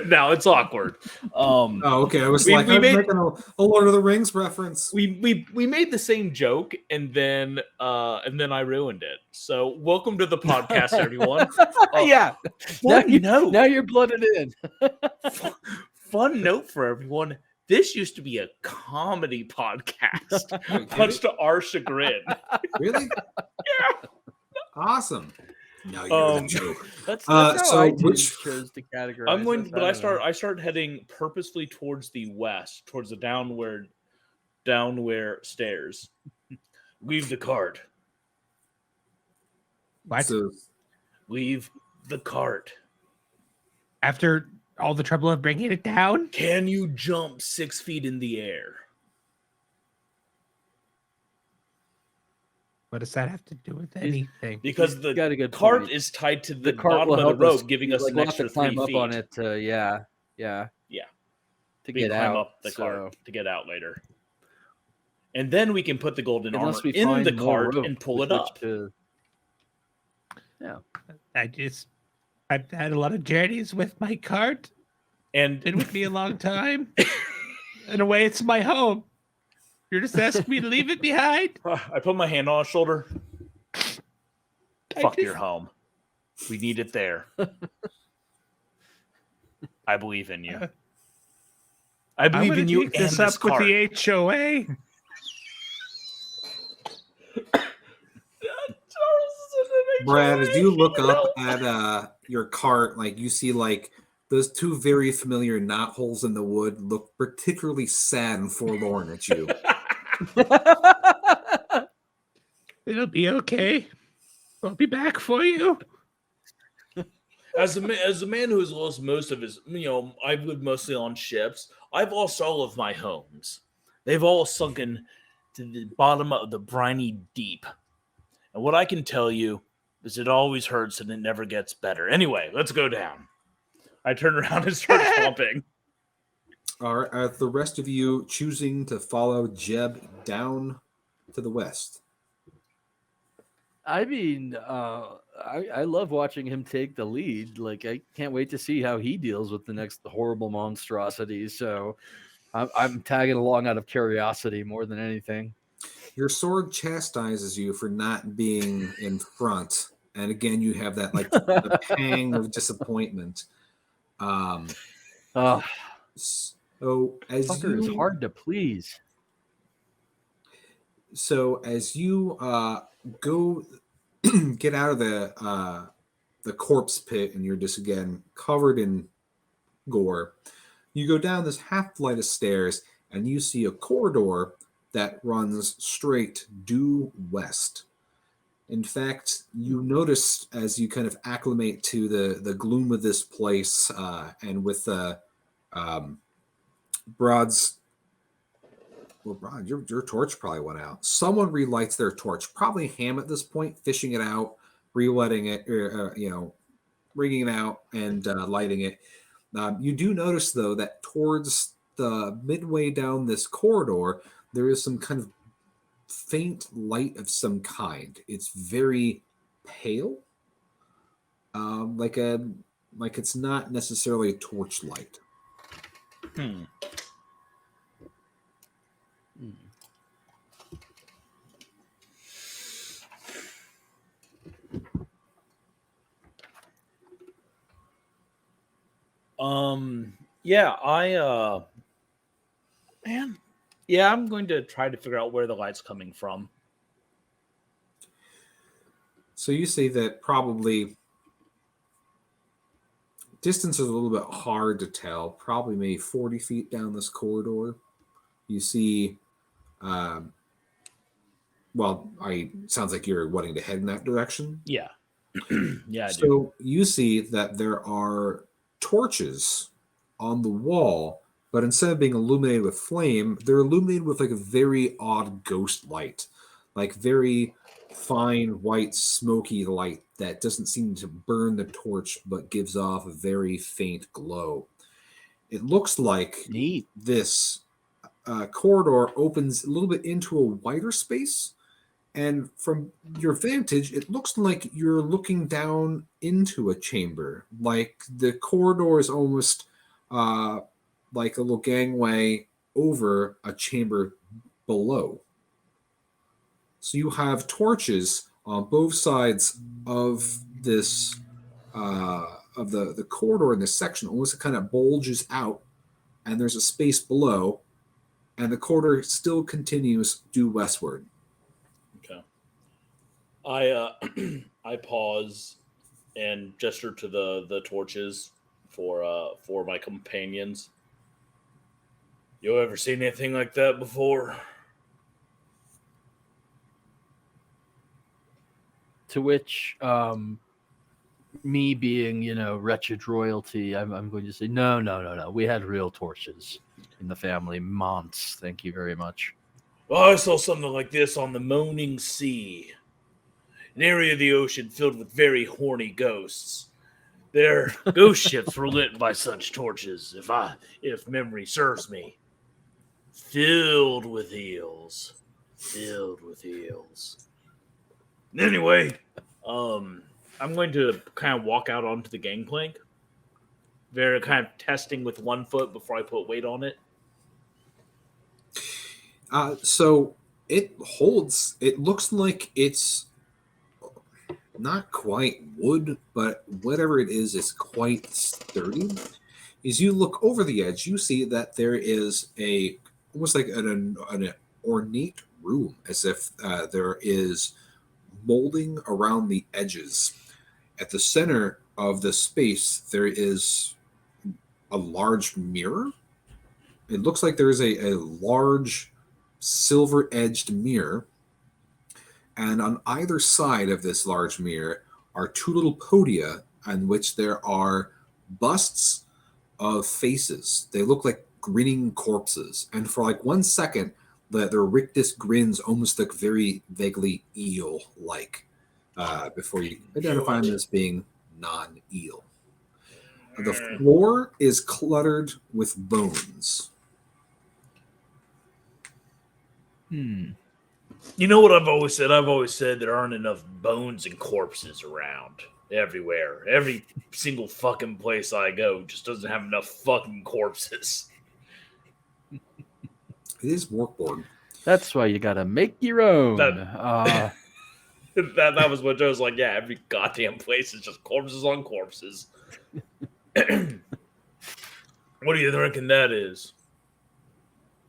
Now it's awkward. Oh, okay. I was We- like, we I'm made- making a Lord of the Rings reference. We made the same joke, and then I ruined it. So welcome to the podcast, everyone. Yeah. Now, Fun note. now you're blooded in. Fun note for everyone. This used to be a comedy podcast, Wait, much to our chagrin. really? Yeah. Awesome. Now you're the joke. That's Uh, how so iTunes which- chose to categorize. I'm going, us. but don't know. I start heading purposefully towards the west, towards the downward stairs. Leave the cart. What? So, Leave the cart. After all the trouble of bringing it down? Can you jump 6 feet in the air? What does that have to do with anything? Because You the got a good cart point. is tied to the, The cart bottom will of the help us, rope, giving us an we'll have to extra 3 climb feet. up on it. Yeah. Yeah. To We get climb out. up the so- cart to get out later. And then we can put the golden Unless armor we in find the more cart rope and pull with it which up. to- I've had a lot of journeys with my cart. And Been with me a long time. In a way, it's my home. You're just asking me to leave it behind? I put my hand on his shoulder. I Fuck just- your home. We need it there. I believe in you. I I'm believe gonna in you take and this this up with cart. the HOA. Brad, as you look up at your cart, like you see like those two very familiar knot holes in the wood look particularly sad and forlorn at you. It'll be okay. I'll be back for you. As a man who has lost most of his, I've lived mostly on ships. I've lost all of my homes. They've all sunken to the bottom of the briny deep. And what I can tell you is it always hurts and it never gets better. Anyway, let's go down. I turn around and start chomping. Are the rest of you choosing to follow Jeb down to the west? I mean, I love watching him take the lead. Like, I can't wait to see how he deals with the next horrible monstrosity. So I'm tagging along out of curiosity more than anything. Your sword chastises you for not being in front, and again, you have that like the pang of disappointment. Oh, So as fucker is you hard to please. So as you go get out of the corpse pit, and you're just again covered in gore, you go down this half flight of stairs, and you see a corridor that runs straight due west. In fact, you notice as you kind of acclimate to the gloom of this place, and with Brod's. Well, Brod, your torch probably went out. Someone relights their torch, probably Ham at this point, fishing it out, relighting it, ringing it out and lighting it. You do notice, though, that towards the midway down this corridor, there is some kind of faint light of some kind. It's very pale, like it's not necessarily a torch light. Hmm. Yeah, I'm going to try to figure out where the light's coming from. So you say that probably distance is a little bit hard to tell. Probably maybe 40 feet down this corridor. You see, sounds like you're wanting to head in that direction. Yeah. Yeah, I do. So you see that there are torches on the wall, but instead of being illuminated with flame, they're illuminated with like a very odd ghost light, like very fine white smoky light that doesn't seem to burn the torch but gives off a very faint glow. It looks like Neat. this corridor opens a little bit into a wider space, and from your vantage it looks like you're looking down into a chamber, like the corridor is almost like a little gangway over a chamber below. So you have torches on both sides of this of the corridor in this section. Almost it kind of bulges out, and there's a space below, and the corridor still continues due westward. Okay. I I pause and gesture to the torches for my companions. You ever seen anything like that before? To which, me being, wretched royalty, I'm going to say, no. We had real torches in the family. Months. Thank you very much. Well, I saw something like this on the Moaning Sea, an area of the ocean filled with very horny ghosts. Their ghost ships were lit by such torches, if memory serves me. Filled with eels. Anyway, I'm going to kind of walk out onto the gangplank. They're kind of testing with 1 foot before I put weight on it. So it holds. It looks like it's not quite wood, but whatever it is quite sturdy. As you look over the edge, you see that there is almost like an ornate room, as if there is molding around the edges. At the center of the space, there is a large mirror. It looks like there is a large silver-edged mirror, and on either side of this large mirror are 2 little podia on which there are busts of faces. They look like grinning corpses, and for like 1 second, their rictus grins almost look very vaguely eel-like before you identify them as being non-eel. The floor is cluttered with bones. You know what I've always said? I've always said there aren't enough bones and corpses around everywhere. Every single fucking place I go just doesn't have enough fucking corpses. It is Mork Borg. That's why you gotta make your own. That was what Joe was like. Yeah, every goddamn place is just corpses on corpses. What do you reckon that is?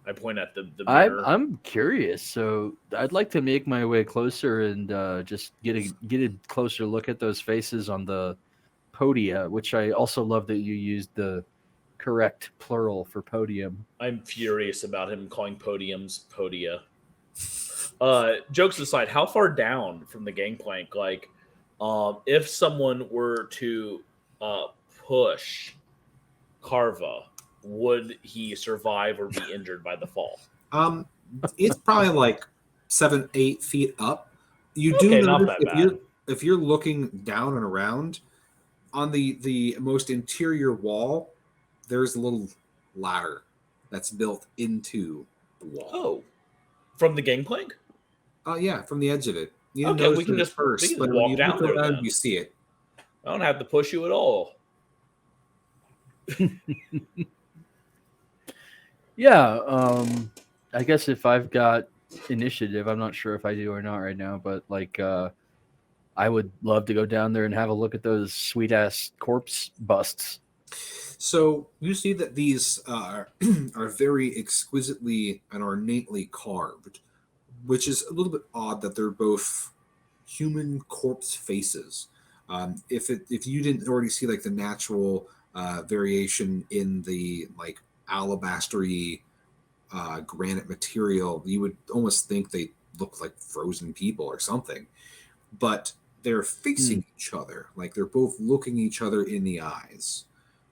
I point at the mirror. I'm curious, so I'd like to make my way closer and just get a closer look at those faces on the podia, which I also love that you used the correct plural for podium. I'm furious about him calling podiums podia. Jokes aside, how far down from the gangplank? Like, if someone were to push Carva, would he survive or be injured by the fall? It's probably like 7-8 feet up. You do notice if you're looking down and around on the most interior wall, there's a little ladder that's built into the wall. Oh, from the gangplank? Yeah, from the edge of it. You Okay, we can just first, but walk down there. Then. You see it. I don't have to push you at all. Yeah, I guess if I've got initiative, I'm not sure if I do or not right now, but like I would love to go down there and have a look at those sweet ass corpse busts. So you see that these are very exquisitely and ornately carved, which is a little bit odd that they're both human corpse faces. If you didn't already see like the natural variation in the like alabaster-y granite material, you would almost think they look like frozen people or something. But they're facing each other, like they're both looking each other in the eyes.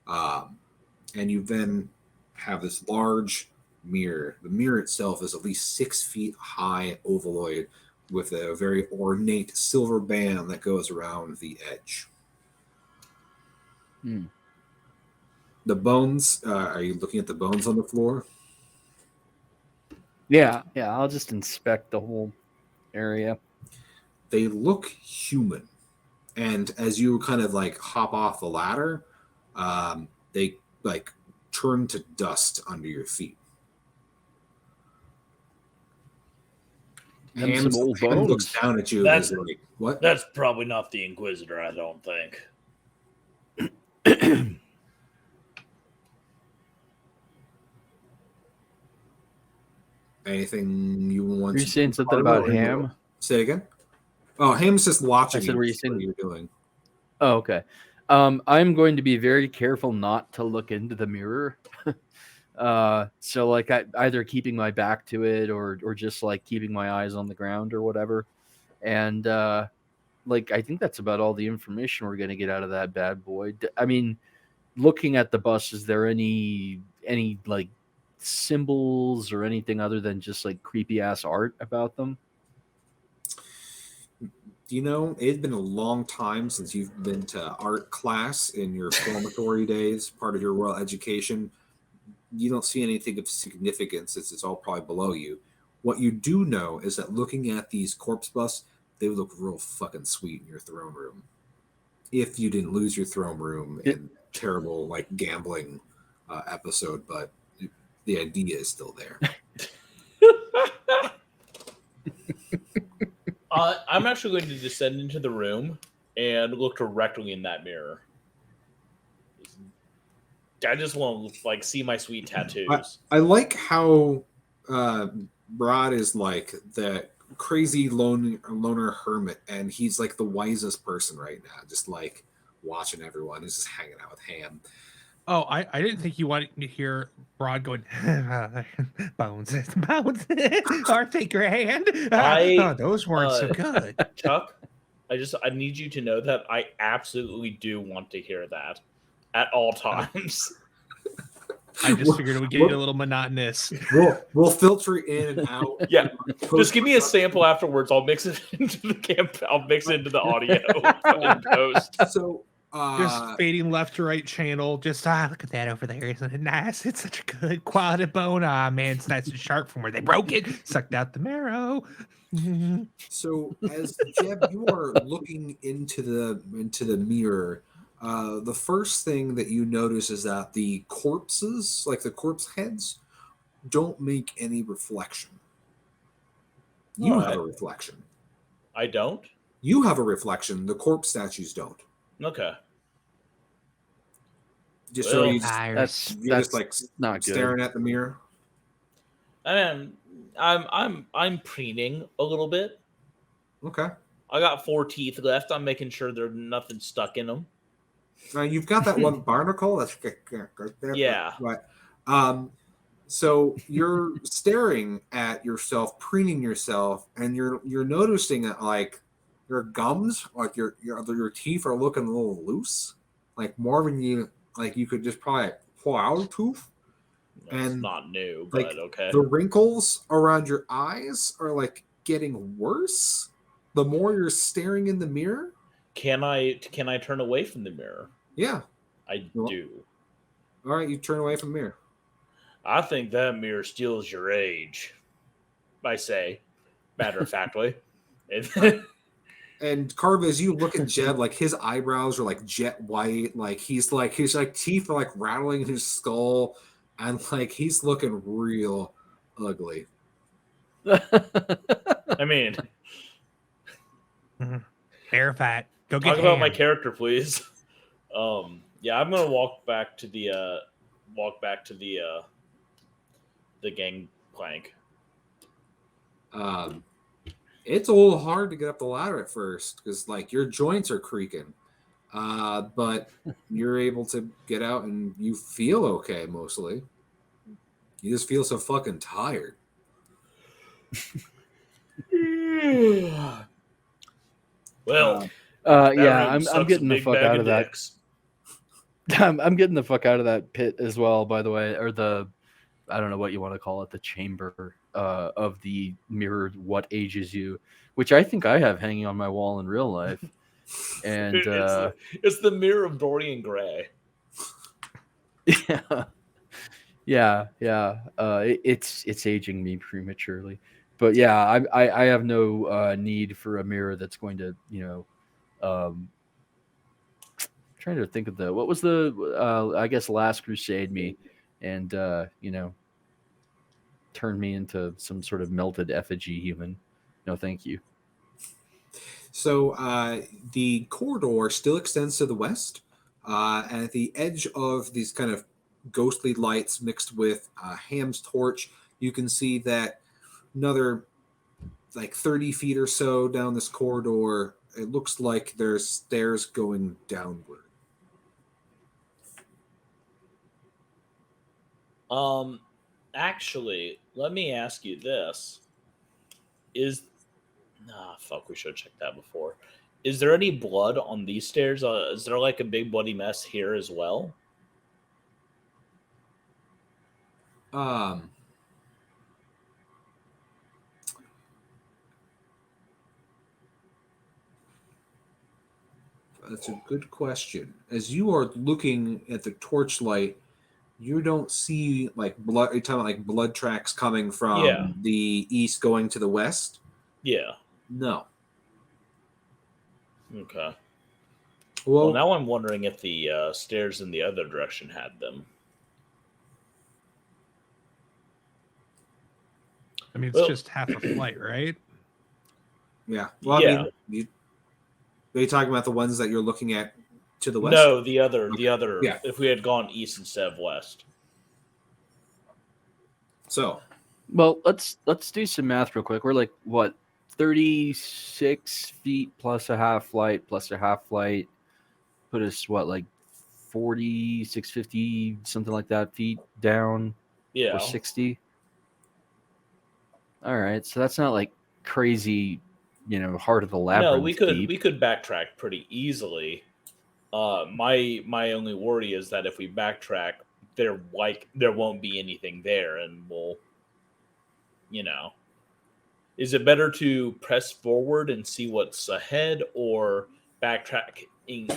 And you then have this large mirror. The mirror itself is at least 6 feet high, ovaloid, with a very ornate silver band that goes around the edge. Hmm. The bones, are you looking at the bones on the floor? Yeah, I'll just inspect the whole area. They look human. And as you kind of like hop off the ladder, they like turn to dust under your feet. Them some old Ham looks bones. down at you and is like, what? That's probably not the Inquisitor, I don't think. Anything you want Were you to saying do, something Carla, about or Ham? no? Say it again. Oh, Ham's just watching. I said, were you saying what you're doing? Oh, okay. I'm going to be very careful not to look into the mirror. So like I either keeping my back to it or just like keeping my eyes on the ground or whatever. And like I think that's about all the information we're gonna get out of that bad boy. I mean, looking at the bus, is there any like symbols or anything other than just like creepy ass art about them? You know, it's been a long time since you've been to art class in your formatory days, part of your royal education. You don't see anything of significance since it's all probably below you. What you do know is that looking at these corpse busts, they would look real fucking sweet in your throne room. If you didn't lose your throne room in terrible like gambling episode, but the idea is still there. I'm actually going to descend into the room and look directly in that mirror. I just want to like see my sweet tattoos. I like how Brad is like the crazy loner hermit, and he's like the wisest person right now, just like watching everyone. He's just hanging out with Ham. Oh, I didn't think you wanted to hear Broad going bones, aren't they grand? Oh, those weren't so good. Chuck, I need you to know that I absolutely do want to hear that at all times. I just figured it would get a little monotonous. We'll filter in and out. Yeah, just give me a sample afterwards. I'll mix it into the camp. I'll mix it into the audio in post. So. Just fading left to right channel. Just look at that over there. Isn't it nice? It's such a good quality bone. Man, it's nice and sharp from where they broke it. Sucked out the marrow. So as Jeb, you are looking into the mirror, the first thing that you notice is that the corpses, like the corpse heads, don't make any reflection. You have a reflection. I don't? You have a reflection. The corpse statues don't. Okay. Just so you that's just like not staring good. at the mirror. I'm preening a little bit. Okay. I got 4 teeth left. I'm making sure there's nothing stuck in them. You've got that one barnacle. That's right there. Yeah. Right. So you're staring at yourself, preening yourself, and you're noticing that like your gums, like your teeth are looking a little loose, like more than you like. You could just probably pull out a tooth. It's not new, like, but okay. The wrinkles around your eyes are like getting worse the more you're staring in the mirror. Can I turn away from the mirror? Yeah, I do. All right, you turn away from the mirror. I think that mirror steals your age. I say, matter of factly. And Carva, as you look at Jeb, like his eyebrows are like jet white, like his teeth are like rattling in his skull, and like he's looking real ugly. I mean, fair fat. Go get talk about my character, please. Yeah, I'm gonna walk back to the gangplank. It's a little hard to get up the ladder at first because like your joints are creaking, but you're able to get out and you feel okay mostly. You just feel so fucking tired. Well, yeah, I'm getting the fuck out of that. I'm getting the fuck out of that pit as well, by the way, or I don't know what you want to call it, the chamber. of the mirror "What ages you," which I think I have hanging on my wall in real life. And It's the mirror of Dorian Gray. yeah, yeah. It's aging me prematurely, but yeah, I have no need for a mirror that's going to trying to think of what was the I guess Last Crusade me, and turn me into some sort of melted effigy human. No, thank you. So the corridor still extends to the west, and at the edge of these kind of ghostly lights mixed with Ham's torch, you can see that another like 30 feet or so down this corridor, it looks like there's stairs going downward. Actually, let me ask you this: fuck, we should have checked that before. Is there any blood on these stairs? Is there like a big bloody mess here as well? Um, that's a good question. As you are looking at the torchlight, you don't see like blood. You're talking about like blood tracks coming from Yeah. the east going to the west. Yeah. No. Okay. Well, Well, now I'm wondering if the stairs in the other direction had them. I mean, it's Well- just half a flight, right? yeah. Well, Yeah. I mean, are you talking about the ones that you're looking at to the west? No, the other. Yeah. If we had gone east instead of west. So, Well, let's do some math real quick. We're like what 36 feet plus a half flight put us what like 4650 something like that feet down Yeah. or 60. All right, so that's not like crazy, heart of the labyrinth. No, we could backtrack pretty easily. My only worry is that if we backtrack, there won't be anything there, and we'll, is it better to press forward and see what's ahead, or backtrack in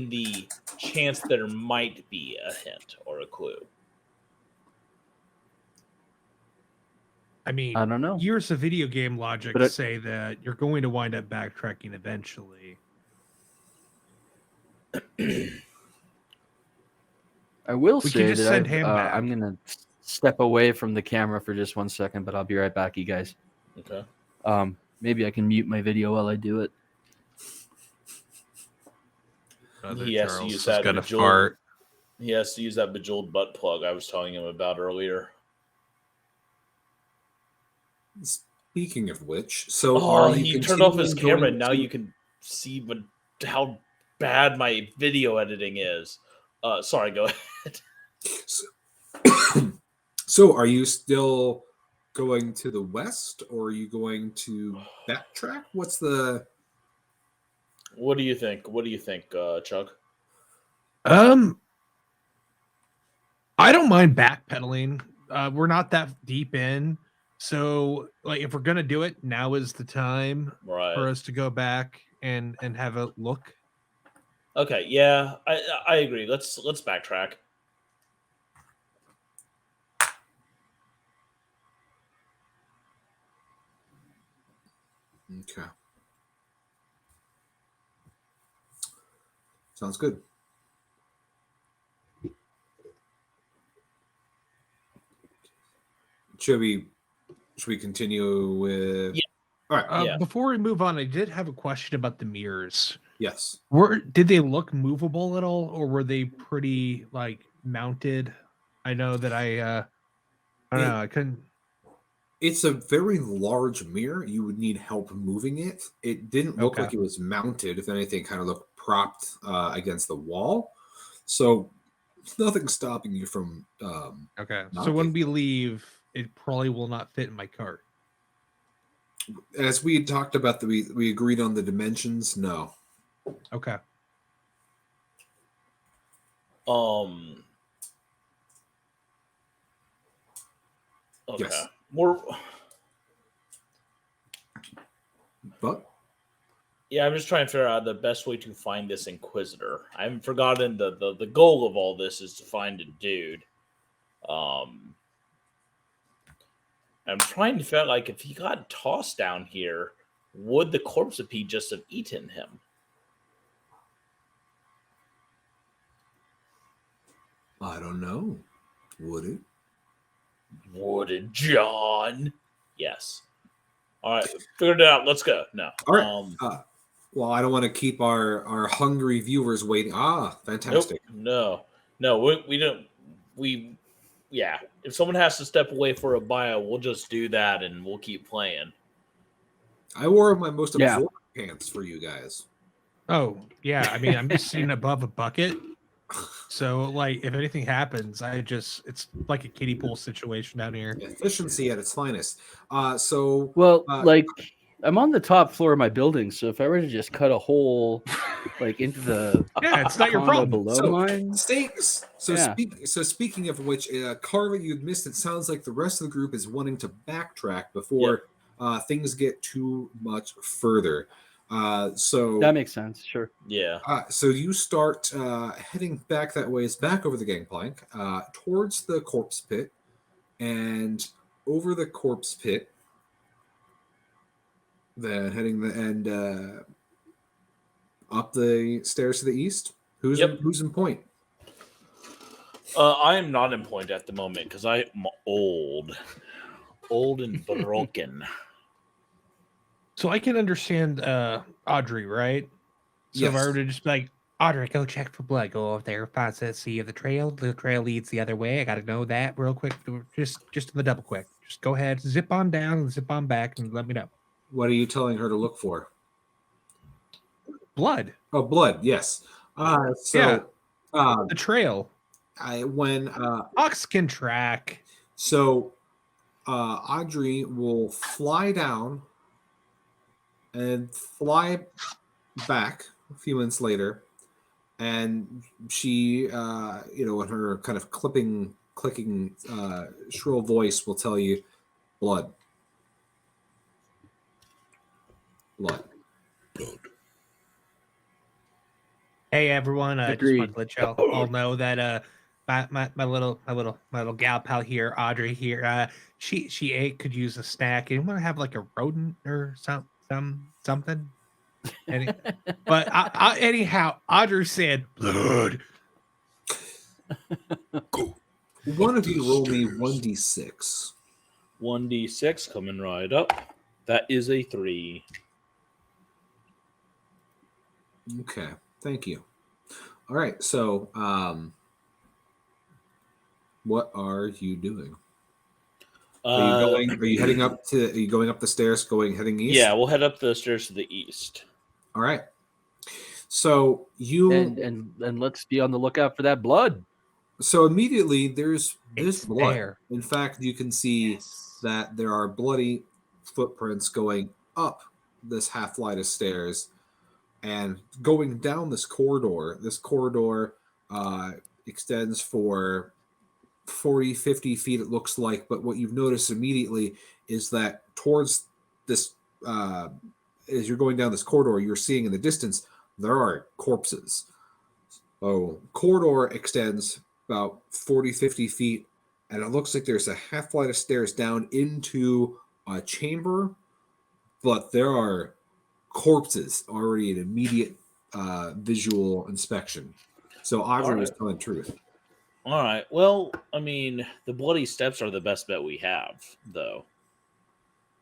the chance there might be a hint or a clue? I mean, I don't know. years of video game logic But say that you're going to wind up backtracking eventually. I will We say can just that send Ham back. I'm gonna step away from the camera for just 1 second, but I'll be right back, you guys. Okay. Maybe I can mute my video while I do it. He has to use that bejeweled. He has to use that bejeweled butt plug I was telling him about earlier. speaking of which, so he turned off his camera, and now you can see how bad my video editing is. Sorry, go ahead. So, are you still going to the west, or are you going to backtrack? What do you think? What do you think, Chuck? I don't mind backpedaling. We're not that deep in, so like if we're gonna do it, now is the time Right. for us to go back and have a look. Okay, yeah, I agree. Let's backtrack. Okay. Sounds good. Should we continue with? Yeah. All right. Yeah. Before we move on, I did have a question about the mirrors. Yes. Did they look movable at all, or were they pretty like mounted? I know that I don't know. I couldn't. It's a very large mirror. You would need help moving it. It didn't look Okay. like it was mounted. If anything, kind of looked propped against the wall. So nothing stopping you from. Okay. So mounting. when we leave, it probably will not fit in my cart. As we had talked about, we agreed on the dimensions. No. Okay. Okay. Yes. More. But Yeah, I'm just trying to figure out the best way to find this Inquisitor. I haven't forgotten the goal of all this is to find a dude. I'm trying to figure out, like, if he got tossed down here, would the corpse of Pete just have eaten him? I don't know. Would it? Would it, John? Yes. All right, figured it out. Let's go. No. All right. Well, I don't want to keep our hungry viewers waiting. Fantastic. Nope, no, we don't. Yeah. If someone has to step away for a bio, we'll just do that and we'll keep playing. I wore my most absorbent pants for you guys. Oh, yeah. I mean, I'm just sitting above a bucket. So, like, if anything happens, it's like a kiddie pool situation down here. Efficiency at its finest. Like, I'm on the top floor of my building, so if I were to just cut a hole, like, into the it's not your problem. below mine. Speaking of which, Carla, you'd missed. It sounds like the rest of the group is wanting to backtrack before things get too much further. So that makes sense. Sure. Yeah. So you start heading back that ways, back over the gangplank, towards the corpse pit, and over the corpse pit. Then heading up the stairs to the east. Who's in point? I am not in point at the moment because I'm old and broken. So I can understand Audrey, right? So if I were to just be like, Audrey, go check for blood. Go over there, see if the trail leads the other way. I got to know that real quick. Just in the double quick. Just go ahead, zip on down, and zip on back, and let me know. What are you telling her to look for? Blood. Oh, blood. Yes. The trail. Ox can track. So Audrey will fly down and fly back a few minutes later, and she, in her kind of clicking, shrill voice will tell you, blood. Hey everyone, just want to let y'all all know that my little gal pal here, Audrey here, she could use a snack. You want to have like a rodent or something? But anyhow, Audrey said blood. One of you roll me 1d6. 1d6 coming right up. That is a 3. Okay, thank you. All right, so what are you doing? Are you heading up to? Are you going up the stairs? Heading east? Yeah, we'll head up the stairs to the east. All right. So you and let's be on the lookout for that blood. So immediately there's blood. There. In fact, you can see that there are bloody footprints going up this half flight of stairs and going down this corridor. This corridor extends for 40, 50 feet, it looks like. But what you've noticed immediately is that towards this, as you're going down this corridor, you're seeing in the distance, there are corpses. Oh, corridor extends about 40, 50 feet, and it looks like there's a half flight of stairs down into a chamber, but there are corpses already in immediate visual inspection. So Audrey was telling the truth. All right. Well, I mean, the bloody steps are the best bet we have, though.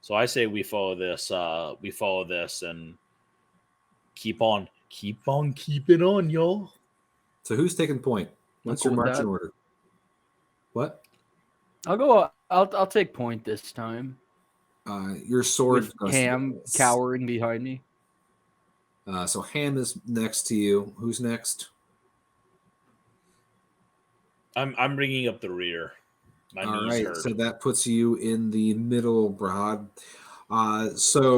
So I say we follow this. And keep on keeping on, y'all. So who's taking point? What's your marching order? What? I'll take point this time. Your sword with Ham cowering behind me. So Ham is next to you. Who's next? I'm bringing up the rear. My knees hurt. So that puts you in the middle, Brad. So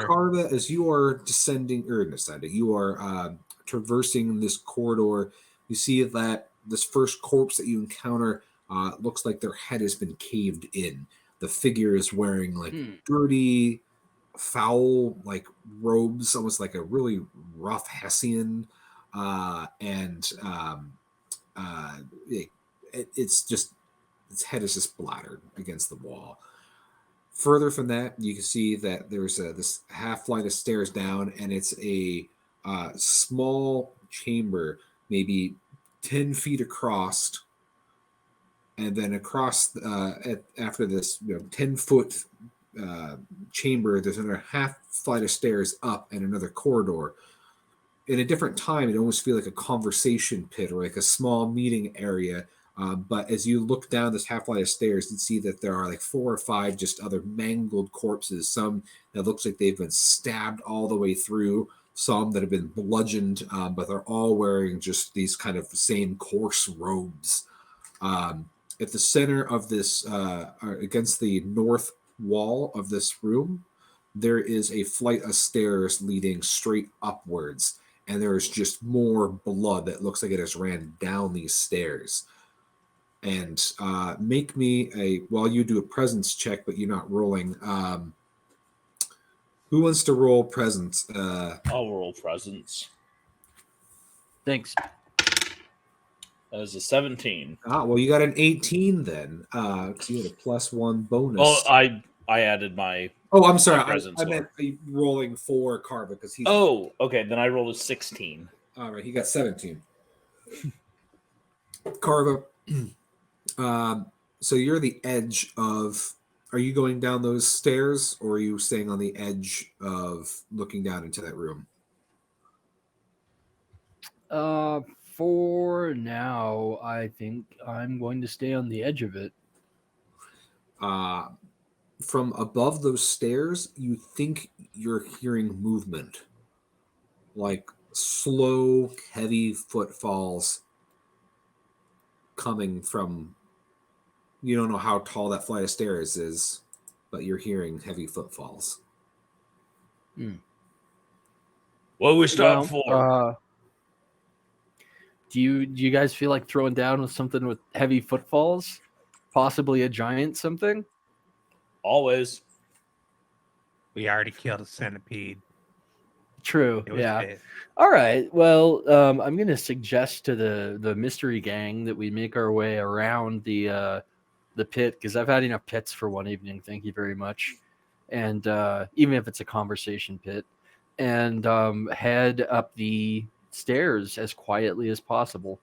Carla, as you are you are traversing this corridor. You see that this first corpse that you encounter looks like their head has been caved in. The figure is wearing like Hmm. dirty, foul like robes, almost like a really rough Hessian, and it's just its head is just splattered against the wall. Further from that, you can see that there's this half flight of stairs down, and it's a small chamber, maybe 10 feet across, and then across after this 10-foot chamber, there's another half flight of stairs up and another corridor. In a different time, it almost feels like a conversation pit or like a small meeting area. But as you look down this half flight of stairs, you see that there are like 4 or 5 just other mangled corpses. Some that looks like they've been stabbed all the way through. Some that have been bludgeoned, but they're all wearing just these kind of same coarse robes. At the center of this, against the north wall of this room, there is a flight of stairs leading straight upwards, and there is just more blood that looks like it has ran down these stairs. And make me while you do a presence check, but you're not rolling. Who wants to roll presence? I'll roll presence. Thanks. That was a 17. Well, you got an 18 then, because you had a +1 bonus. Oh, I added my. Oh, I'm sorry. my presence I meant rolling for Carva because he's. Oh, okay. Then I rolled a 16. All right, he got 17. Carva, so you're the edge of. Are you going down those stairs, or are you staying on the edge of looking down into that room? For now, I think I'm going to stay on the edge of it. From above those stairs, you think you're hearing movement, like slow, heavy footfalls coming from. You don't know how tall that flight of stairs is, but you're hearing heavy footfalls. What we stop for? Do you guys feel like throwing down with something with heavy footfalls? Possibly a giant something? Always. We already killed a centipede. True. It was Yeah. big. All right. Well, I'm going to suggest to the mystery gang that we make our way around the pit, because I've had enough pits for one evening. Thank you very much. And even if it's a conversation pit, and head up the stairs as quietly as possible.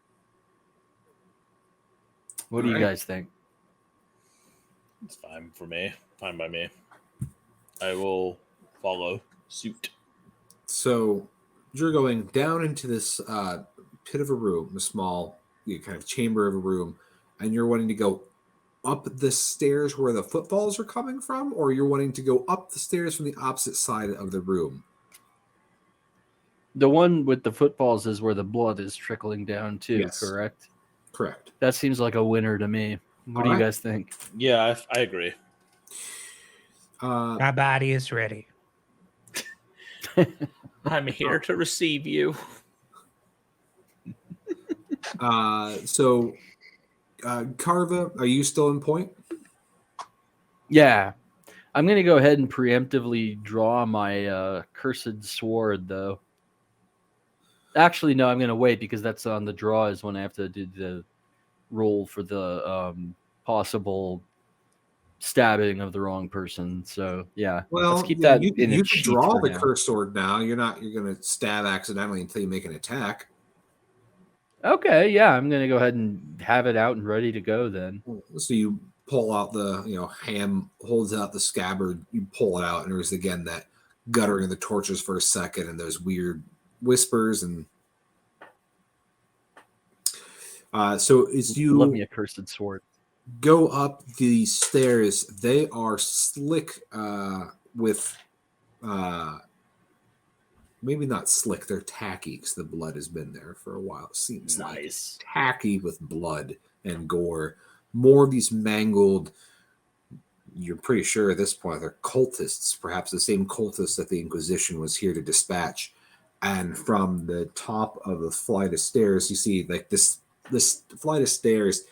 What do you guys think? It's fine for me. Fine by me. I will follow suit. So you're going down into this pit of a room, a small kind of chamber of a room, and you're wanting to go up the stairs where the footfalls are coming from, or you're wanting to go up the stairs from the opposite side of the room? The one with the footfalls is where the blood is trickling down too, Yes. correct? Correct. That seems like a winner to me. What do you guys think? Yeah, I agree. My body is ready. I'm here to receive you. So Carva, are you still in point? Yeah. I'm going to go ahead and preemptively draw my cursed sword, though. Actually, no, I'm going to wait, because that's on the draw is when I have to do the roll for the possible stabbing of the wrong person. So, yeah. Well, let's keep that you in a can sheet draw for the now. cursed sword now. You're going to stab accidentally until you make an attack. Okay, yeah, I'm going to go ahead and have it out and ready to go then. So you pull out the, Ham holds out the scabbard, you pull it out, and there's again that guttering of the torches for a second and those weird whispers. And so as you Love me a cursed sword. go up the stairs, they are slick with maybe not slick, they're tacky because the blood has been there for a while. It seems Nice. like tacky with blood and gore. More of these mangled, you're pretty sure at this point they're cultists, perhaps the same cultists that the Inquisition was here to dispatch. And from the top of the flight of stairs, you see like this flight of stairs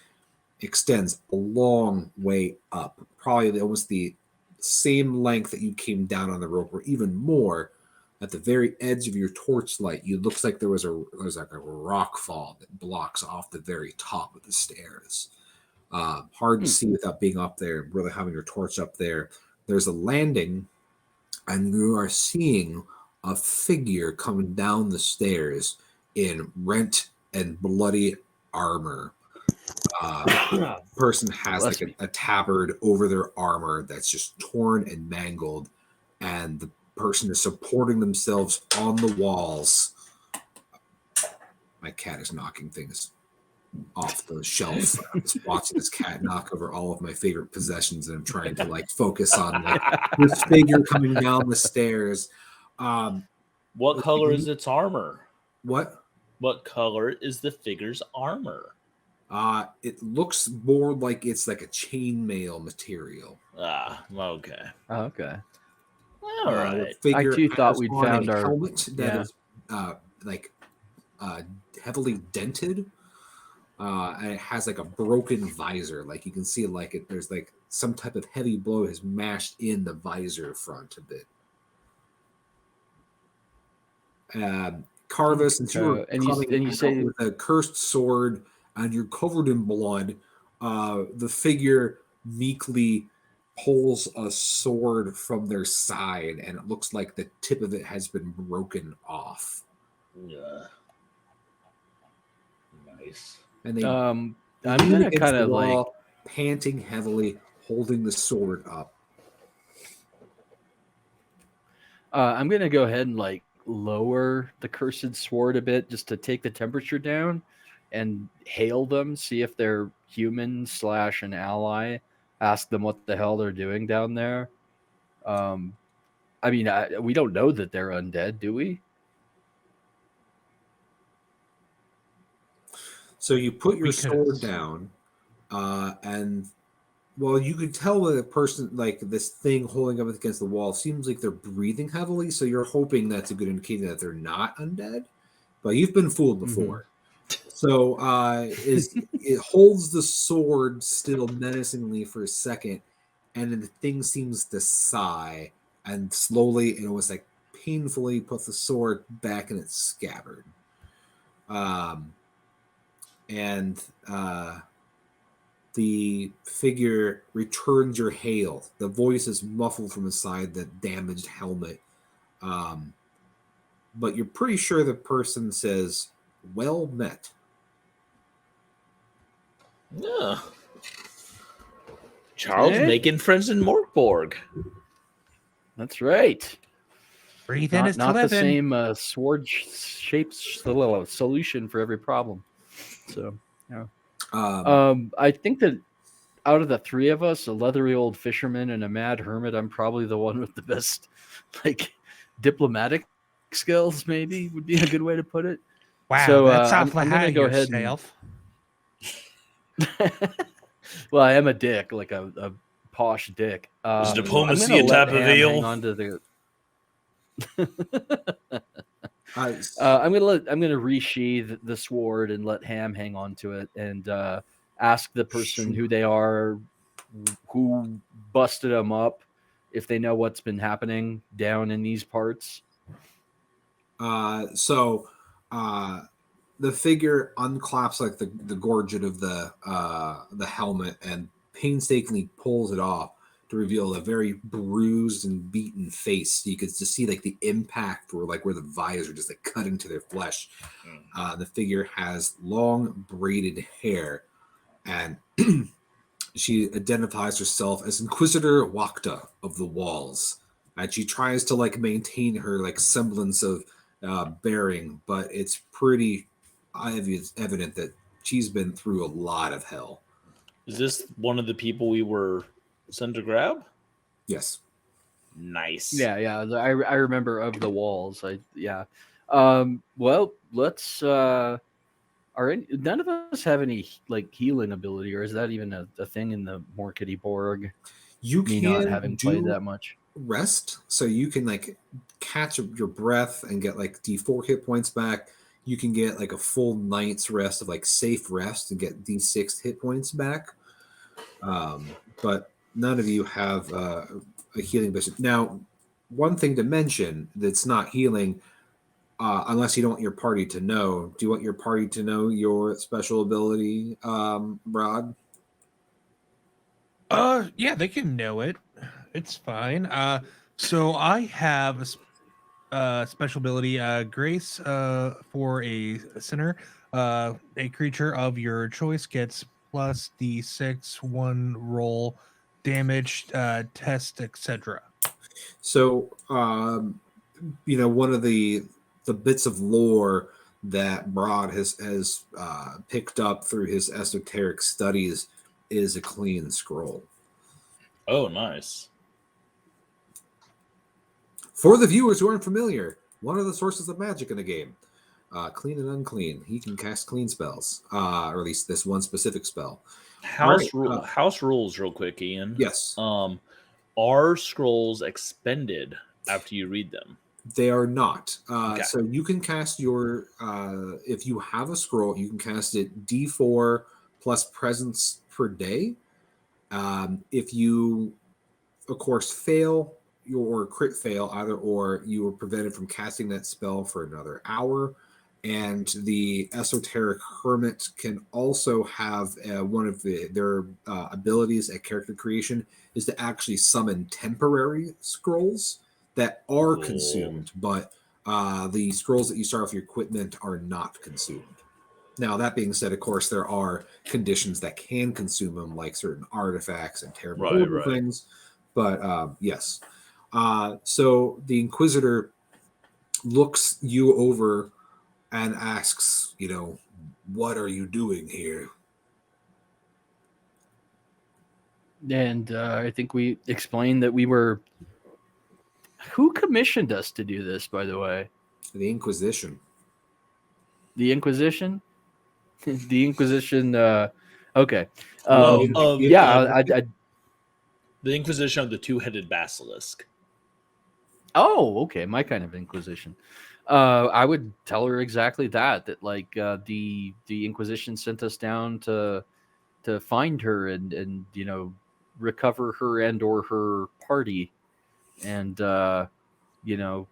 extends a long way up, probably almost the same length that you came down on the rope, or even more. At the very edge of your torchlight, you looks like there's like a rock fall that blocks off the very top of the stairs. Hard to see without being up there, really having your torch up there. There's a landing, and you are seeing a figure coming down the stairs in rent and bloody armor. Person has Bless like me. a tabard over their armor that's just torn and mangled, and the person is supporting themselves on the walls. My cat is knocking things off the shelf. I'm just watching this cat knock over all of my favorite possessions, and I'm trying to like focus on like this figure coming down the stairs. What color is its armor? What? What color is the figure's armor? It looks more like it's like a chainmail material. Ah, okay. Oh, okay. All right. Figure I too thought has we'd on found a our- helmet that yeah. is like heavily dented. And it has like a broken visor. Like you can see, like there's like some type of heavy blow has mashed in the visor front a bit. Carva, since you were and you coming say- out with a cursed sword and you're covered in blood, the figure meekly pulls a sword from their side, and it looks like the tip of it has been broken off. Yeah. Nice. And they I'm lean gonna against kind the of like wall, panting heavily, holding the sword up. I'm gonna go ahead and like lower the cursed sword a bit just to take the temperature down and hail them, see if they're human / an ally, ask them what the hell they're doing down there. I mean, we don't know that they're undead, do we? So you put your We could sword assume. down, and well, you could tell that the person, like this thing holding up against the wall, seems like they're breathing heavily. So you're hoping that's a good indicator that they're not undead. But you've been fooled before. So it holds the sword still menacingly for a second, and then the thing seems to sigh and slowly, and it was like painfully put the sword back in its scabbard. And the figure returns your hail. The voice is muffled from inside the damaged helmet. But you're pretty sure the person says, "Well met." Yeah. Charles Eh? making friends in Mork Borg. That's right. Breathe in is to Not the live in. same sword shaped solution for every problem. So, yeah. I think that out of the three of us, a leathery old fisherman and a mad hermit, I'm probably the one with the best, like, diplomatic skills. Maybe would be a good way to put it. Wow, So, that's I'm awfully gonna high go ahead and- yourself. Well, I am a dick, like a posh dick. Is I'm diplomacy gonna a let type of Ham eel? hang on to the. I- I'm gonna resheath the sword and let Ham hang on to it and ask the person who they are, who busted them up, if they know what's been happening down in these parts. So the figure unclaps like the gorget of the helmet and painstakingly pulls it off to reveal a very bruised and beaten face. You could just see like the impact for like where the visor just like cut into their flesh. The figure has long braided hair, and she identifies herself as Inquisitor Wakta of the Walls, and she tries to like maintain her like semblance of bearing, but it's pretty evident that she's been through a lot of hell. Is this one of the people we were sent to grab? Yes. Nice. Yeah. I remember of the walls. Well, let's. None of us have any like healing ability, or is that even a thing in the Mork Borg? You Me can not having played do that much. rest, so you can like catch your breath and get like D4 hit points back. you can get like a full night's rest of like safe rest and get D6 hit points back. But none of you have a healing vision. Now, one thing to mention that's not healing, unless you don't want your party to know. Do you want your party to know your special ability, Rod? Yeah, they can know it. It's fine. So I have a special ability, Grace, for a sinner. A creature of your choice gets plus D6 one roll damage, test, etc. So, one of the bits of lore that Broad has picked up through his esoteric studies is a clean scroll. Oh, nice. For the viewers who aren't familiar, one of the sources of magic in the game, clean and unclean. He can cast clean spells, or at least this one specific spell. House Right, house rules, real quick, Ian. Yes. Are scrolls expended after you read them? They are not. Okay. So you can cast your, if you have a scroll, you can cast it D4 plus presence per day. If you, of course, fail your crit fail, either or, you are prevented from casting that spell for another hour. And the esoteric hermit can also have one of their abilities at character creation is to actually summon temporary scrolls that are Cool. consumed, but the scrolls that you start off your equipment are not consumed. Now, that being said, of course, there are conditions that can consume them, like certain artifacts and terrible horrible things. But yes. So the Inquisitor looks you over and asks, what are you doing here? And I think we explained that we were. Who commissioned us to do this, by the way? The Inquisition. The Inquisition? The Inquisition. Okay. The Inquisition of the two-headed basilisk. Oh, okay. My kind of Inquisition. I would tell her exactly that like the Inquisition sent us down to find her and recover her and or her party, and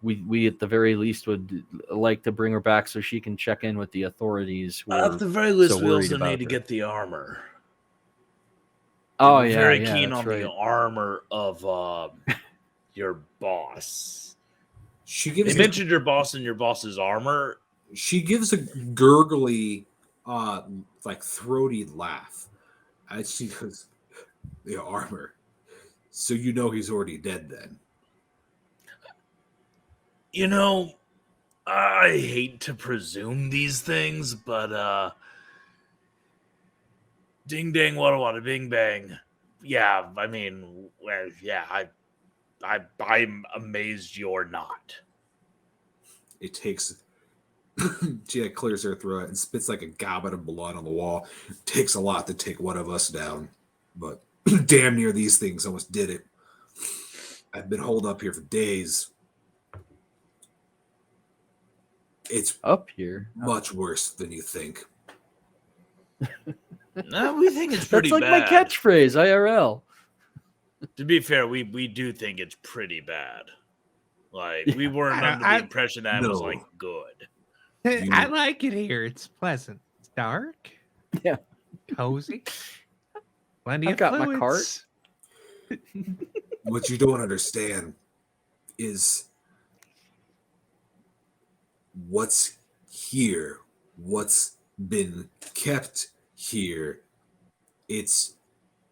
we at the very least would like to bring her back so she can check in with the authorities. At the very least, so we worried also about need to her. get the armor. Oh, We're yeah, very yeah, keen that's on right. the armor of your boss. They mentioned your boss and your boss's armor. She gives a gurgly, like throaty laugh. And she goes, the armor. So he's already dead then. I hate to presume these things, but ding dang wada wada bing bang. Yeah, I mean, well, yeah, I'm amazed you're not. It takes she clears her throat and spits like a goblet of blood on the wall. It takes a lot to take one of us down, but damn near these things almost did it. I've been holed up here for days. It's up here. Much worse than you think. No, we think it's pretty That's like bad. my catchphrase, IRL. To be fair, we do think it's pretty bad. Like, we weren't under the impression that it was like good. I like it here. It's pleasant. It's dark. Yeah. Cozy. Plenty I've got fluids. my cart. What you don't understand is what's here, what's been kept here. It's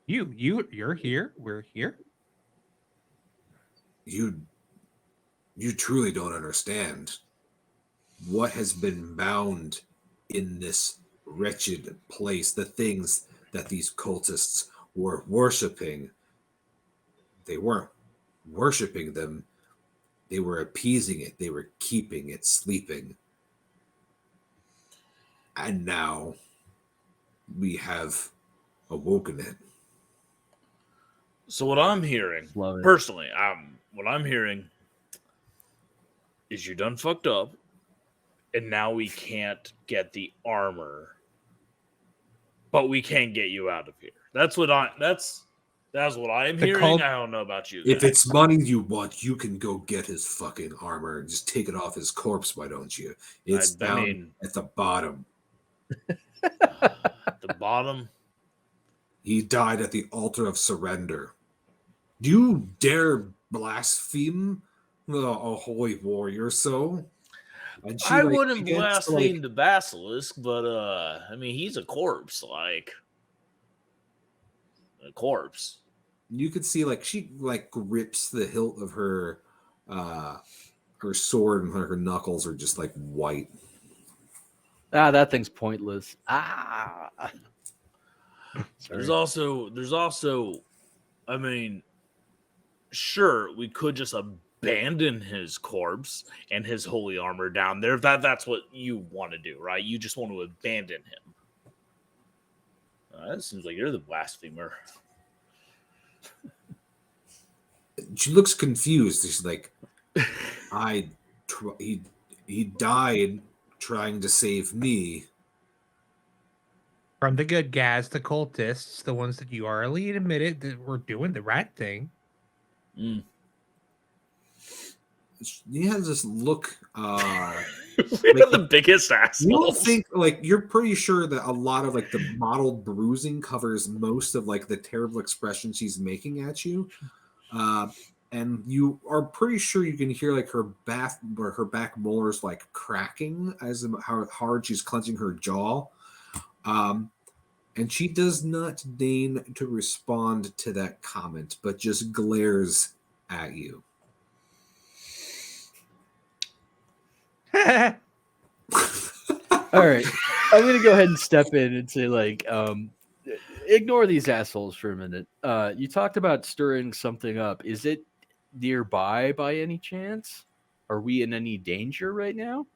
you're here. We're here. You truly don't understand what has been bound in this wretched place, the things that these cultists were worshiping. They weren't worshiping them. They were appeasing it. They were keeping it sleeping. And now we have awoken it. So what I'm hearing, personally, what I'm hearing is you done fucked up, and now we can't get the armor, but we can get you out of here. That's what I'm hearing. I don't know about you guys. If it's money you want, you can go get his fucking armor and just take it off his corpse, why don't you? It's down at the bottom. The bottom. He died at the altar of surrender. Do you dare blaspheme a holy warrior so? I wouldn't blaspheme the basilisk, but I mean, he's a corpse, like a corpse. You could see like she like grips the hilt of her sword, and her knuckles are just like white. That thing's pointless. There's also, I mean, sure, we could just abandon his corpse and his holy armor down there. That's what you want to do, right? You just want to abandon him. That seems like you're the blasphemer. She looks confused. She's like, he died trying to save me. From the good guys, the cultists, the ones that you already admitted that were doing the right thing. He has this look. We're the biggest assholes. You don't think like you're pretty sure that a lot of like the mottled bruising covers most of like the terrible expression she's making at you, and you are pretty sure you can hear like her back molars like cracking as how hard she's clenching her jaw. And she does not deign to respond to that comment, but just glares at you. All right. I'm going to go ahead and step in and say, like, ignore these assholes for a minute. You talked about stirring something up. Is it nearby by any chance? Are we in any danger right now?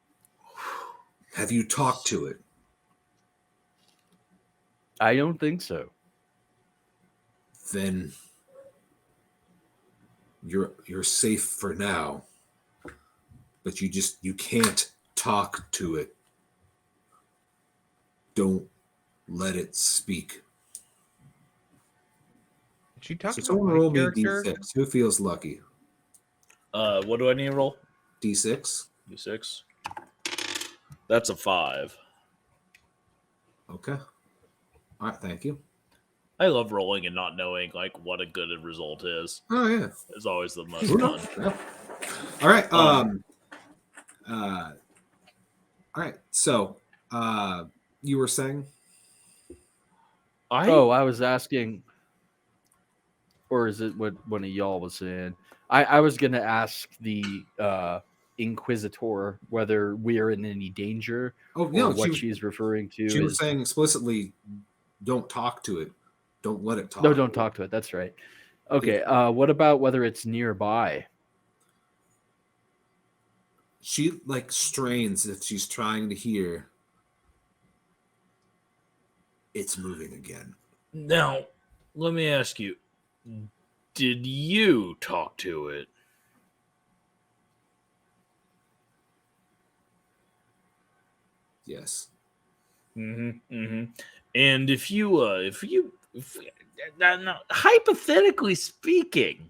Have you talked to it? I don't think so. Then you're safe for now. But you can't talk to it. Don't let it speak. She talks so someone roll me character? D6. Who feels lucky? What do I need to roll? D6. D6. That's a 5. Okay. All right, thank you. I love rolling and not knowing like what a good result is. Oh yeah, it's always the most fun. Yeah. All right. All right. So, you were saying? I was asking, or is it what one of y'all was saying? I was going to ask the Inquisitor whether we are in any danger. Oh, no, what she's referring to. She was saying explicitly, don't talk to it. Don't let it talk. No, don't talk to it. That's right. Okay. What about whether it's nearby? She like strains if she's trying to hear. It's moving again. Now, let me ask you, did you talk to it? Yes. And if now, hypothetically speaking,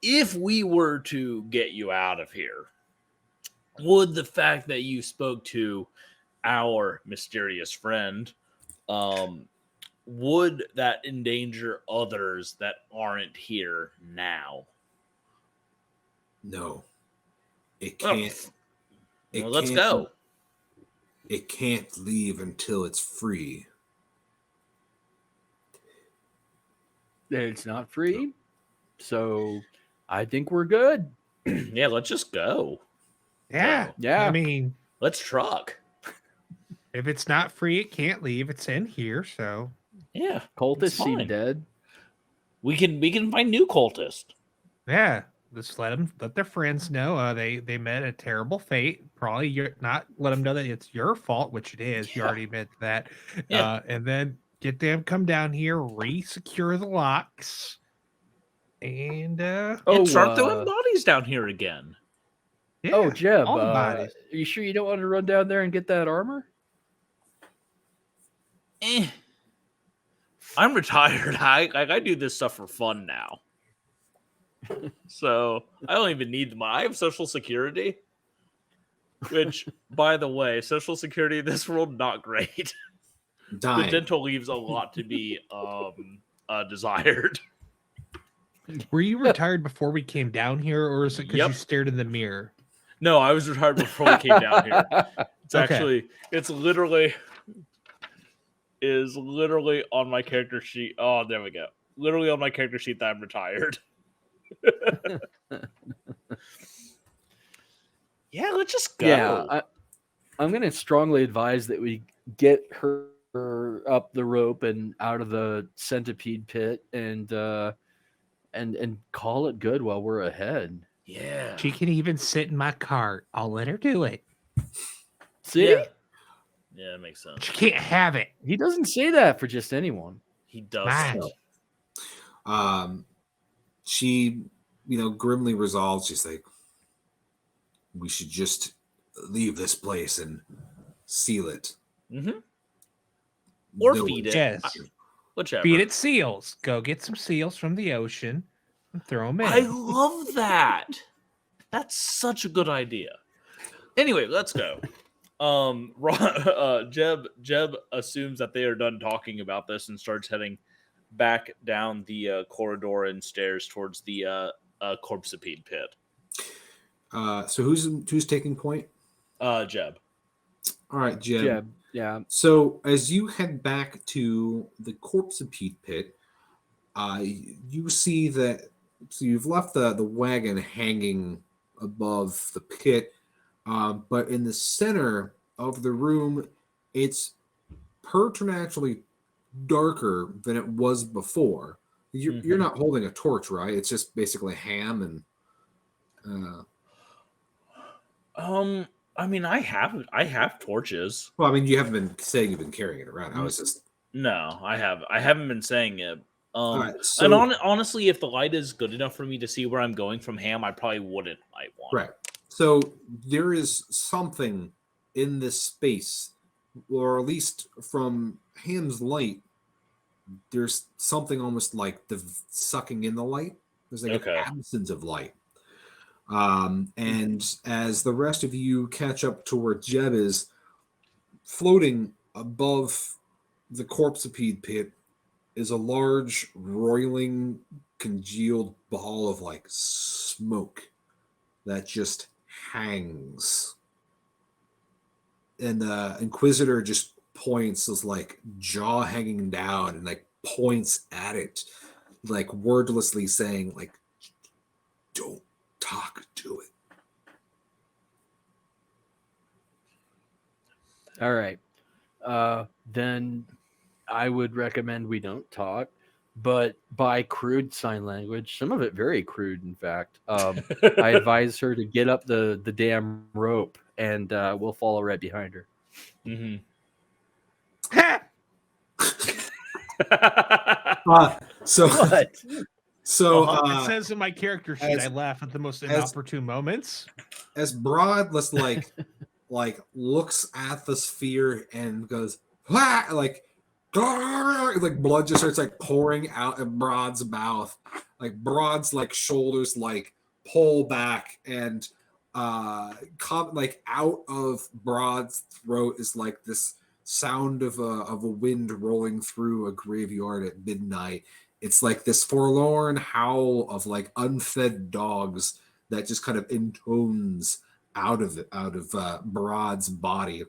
if we were to get you out of here, would the fact that you spoke to our mysterious friend, would that endanger others that aren't here now? No. It can't. Well, let's go. It can't leave until it's free. It's not free. So I think we're good. Yeah, let's just go. Yeah. Yeah. I mean, let's truck. If it's not free, it can't leave. It's in here, so yeah. Cultists seem dead. We can find new cultists. Yeah. Just let their friends know they met a terrible fate. Probably you're not let them know that it's your fault, which it is. You already admit that. Yeah. And then get them come down here, re-secure the locks, and start throwing bodies down here again. Yeah, Oh, Jeb, all the bodies. are you sure you don't want to run down there and get that armor? I'm retired. I do this stuff for fun now. So I don't even need the money. I have Social Security, which, by the way, Social Security in this world, not great. The Dying. dental leaves a lot to be desired. Were you retired before we came down here, or is it because you Yep. stared in the mirror? No, I was retired before we came down here. It's Okay. actually, it's literally on my character sheet. Oh, there we go. Literally on my character sheet that I'm retired. Yeah, let's just go. Yeah, I'm going to strongly advise that we get her up the rope and out of the centipede pit and call it good while we're ahead. Yeah. She can even sit in my cart. I'll let her do it. See? Yeah. Yeah, that makes sense. She can't have it. He doesn't say that for just anyone. He does. Mine. She, grimly resolves. She's like, we should just leave this place and seal it. Mm-hmm. Or No feed it. Yes. Whichever. Feed it seals. Go get some seals from the ocean and throw them in. I love that. That's such a good idea. Anyway, let's go. Jeb assumes that they are done talking about this and starts heading back down the corridor and stairs towards the corpsipede pit. So who's taking point? Jeb. All right, Jeb. Jeb, yeah. So as you head back to the corpsipede pit, you see that. So you've left the wagon hanging above the pit, but in the center of the room, it's preternaturally darker than it was before. You're not holding a torch, right? It's just basically ham and. I mean, I have torches. Well, I mean, you haven't been saying you've been carrying it around. I was just. No, I haven't been saying it. Right, and honestly, if the light is good enough for me to see where I'm going from ham, I probably wouldn't light one. Right. So there is something in this space, or at least from Ham's light, there's something almost like the sucking in the light. There's like an absence of light. And as the rest of you catch up to where Jeb is, floating above the corpsipede pit is a large, roiling, congealed ball of like smoke that just hangs. And the Inquisitor just points, as like jaw hanging down, and like points at it, like wordlessly saying, like, don't talk to it. All right. Then I would recommend we don't talk, but by crude sign language, some of it very crude, in fact. I advise her to get up the damn rope, and we'll follow right behind her. Mm-hmm. So What? So it says in my character sheet, I laugh at the most inopportune moments. As Broad like looks at the sphere and goes, "Wah!" like blood just starts like pouring out of Broad's mouth. Like Broad's like shoulders like pull back, and come like out of Broad's throat is like this sound of a wind rolling through a graveyard at midnight. It's like this forlorn howl of like unfed dogs that just kind of intones out of Broad's body,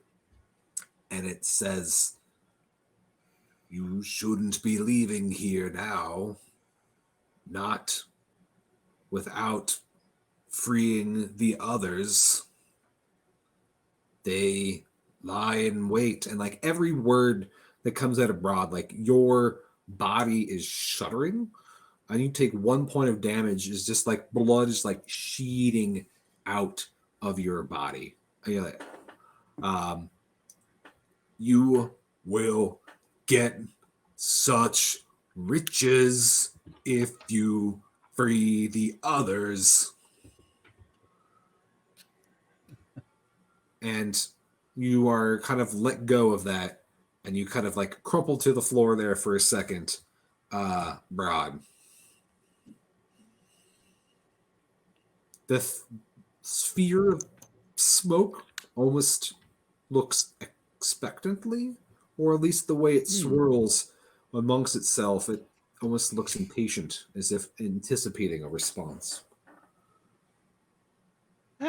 and it says, "You shouldn't be leaving here now, not without freeing the others. They lie in wait." And like every word that comes out of Broad, like your body is shuddering, and you take 1 point of damage. Is just like blood is like sheeting out of your body. And you're like, you will get such riches if you free the others. and you are kind of let go of that, and you kind of like crumple to the floor there for a second. Broad. The sphere of smoke almost looks expectantly, or at least the way it swirls amongst itself, it almost looks impatient, as if anticipating a response. Do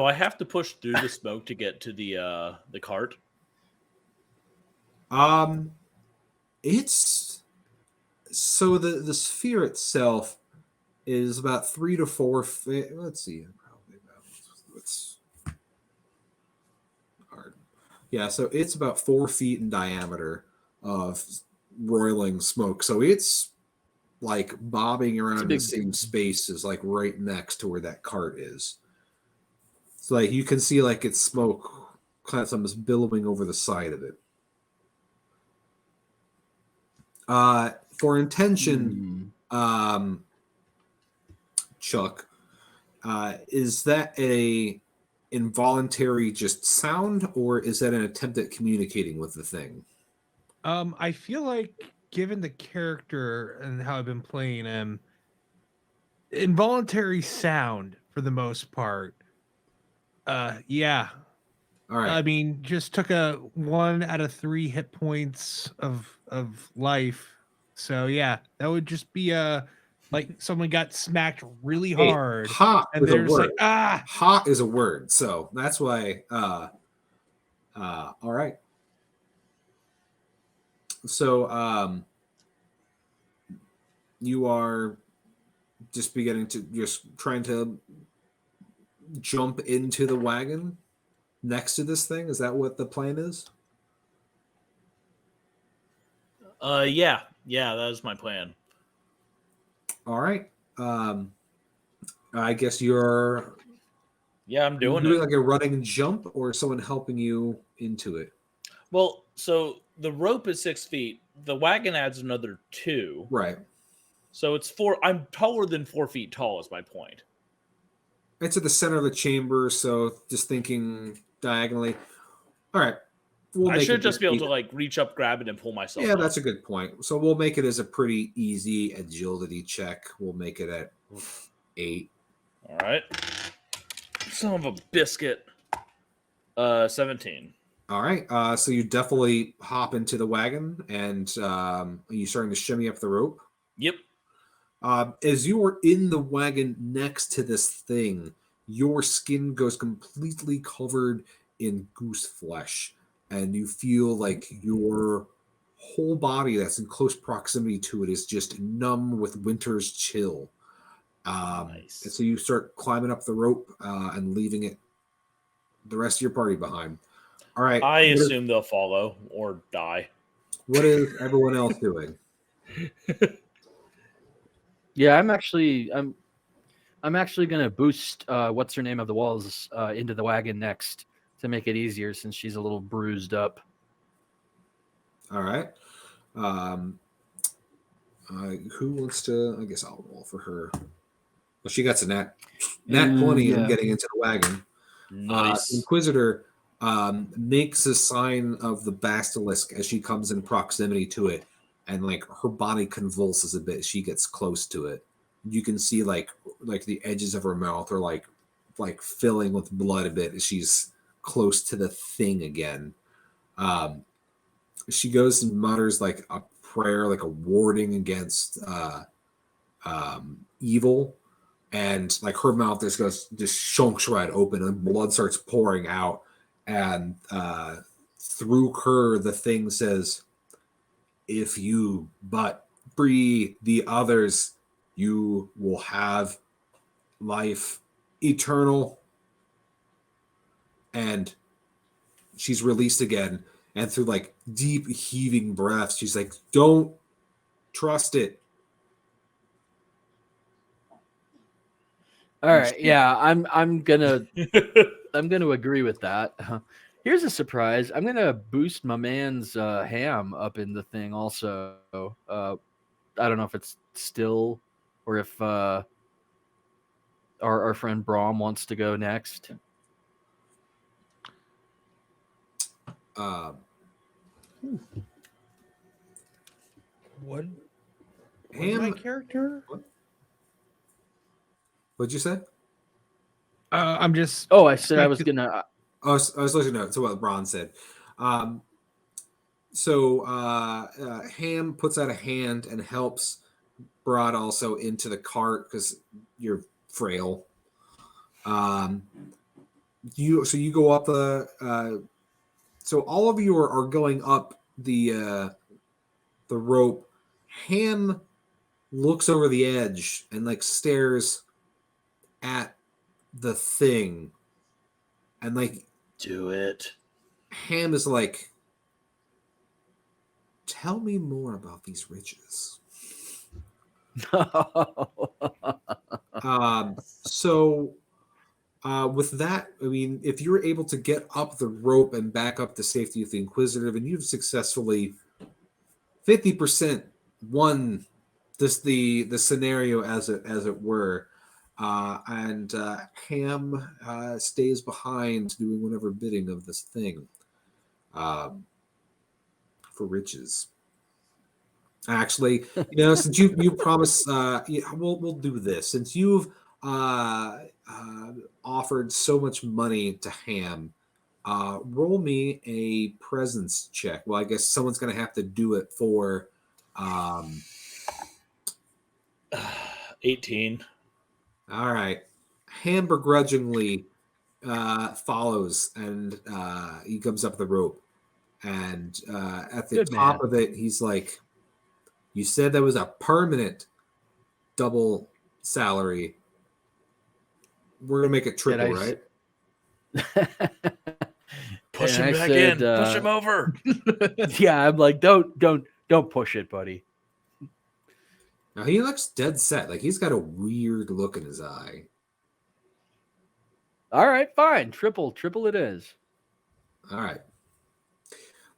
I have to push through the smoke to get to the cart? It's so the sphere itself is about 3 to 4 feet. Let's see, probably about what's hard. Yeah, so it's about 4 feet in diameter of roiling smoke. So it's like bobbing around in the same space as like right next to where that cart is. So like you can see like it's smoke kind of something's billowing over the side of it. For intention, Chuck, is that a involuntary just sound, or is that an attempt at communicating with the thing? I feel like, given the character and how I've been playing, involuntary sound for the most part. Yeah. All right. I mean, just took a 1 out of 3 hit points of life. So yeah, that would just be like someone got smacked really hard, hot and is they're a just word. like, Hot is a word, so that's why. All right. So you are just beginning to trying to jump into the wagon next to this thing. Is that what the plan is? Yeah, that is my plan. All right. I guess you're. Yeah, I'm doing it. Like a running jump, or someone helping you into it? Well, so the rope is 6 feet. The wagon adds another 2. Right. So it's 4. I'm taller than 4 feet tall. Is my point. It's at the center of the chamber, so just thinking diagonally. All right. I should just be able to like reach up, grab it, and pull myself. Yeah, that's a good point. So we'll make it as a pretty easy agility check. We'll make it at 8. All right. Son of a biscuit. 17. All right. So you definitely hop into the wagon, and are you starting to shimmy up the rope? Yep. As you are in the wagon next to this thing, your skin goes completely covered in goose flesh, and you feel like your whole body that's in close proximity to it is just numb with winter's chill. Nice. And so you start climbing up the rope and leaving it the rest of your party behind. All right. I assume they'll follow or die. What is everyone else doing? Yeah, I'm actually gonna boost what's her name of the walls into the wagon next to make it easier since she's a little bruised up. All right. Who wants to? I guess I'll roll for her. Well, she got a nat 20 and getting into the wagon. Nice. Inquisitor makes a sign of the basilisk as she comes in proximity to it, and like her body convulses a bit as she gets close to it. You can see like the edges of her mouth are like filling with blood a bit as she's close to the thing again. She goes and mutters like a prayer, like a warding against evil, and like her mouth just shunks right open, and blood starts pouring out. And through her, the thing says, "If you but free the others, you will have life eternal." And she's released again. And through like deep heaving breaths, she's like, "Don't trust it." All right, yeah, I'm gonna agree with that. Here's a surprise. I'm gonna boost my man's ham up in the thing. Also, I don't know if it's still or if our friend Braum wants to go next. Uh, What? Ham. My character? What'd you say? I'm just. Oh, I said I was gonna. I was listening to what Ron said. Ham puts out a hand and helps Broad also into the cart because you're frail. You go up the. So all of you are going up the rope. Ham looks over the edge and like stares at the thing, and like Do it. Ham is like, tell me more about these riches. With that, I mean, if you're able to get up the rope and back up the safety of the Inquisitive, and you've successfully 50% won the scenario as it were, and Ham stays behind doing whatever bidding of this thing for riches. Actually, since you promised, we'll do this. Since you've offered so much money to Ham, roll me a presence check. Well, I guess someone's going to have to do it for 18. All right. Ham begrudgingly follows, and he comes up the rope. And at the top of it, he's like, you said that was a permanent double salary. We're going to make it triple, right? Push him back in. Push him over. Yeah, I'm like, don't push it, buddy. Now he looks dead set. Like he's got a weird look in his eye. All right, fine. Triple it is. All right.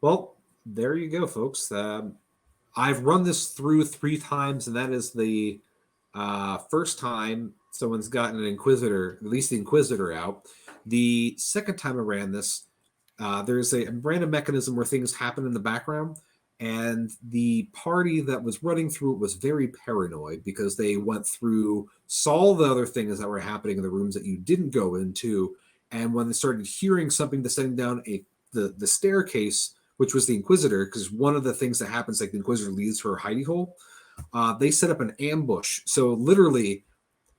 Well, there you go, folks. I've run this through 3 times, and that is the first time someone's gotten an Inquisitor, at least the Inquisitor out. The second time I ran this, there's a random mechanism where things happen in the background, and the party that was running through it was very paranoid because they went through, saw the other things that were happening in the rooms that you didn't go into, and when they started hearing something descending down the staircase, which was the Inquisitor, because one of the things that happens, like the Inquisitor leads her hidey hole, they set up an ambush. So literally,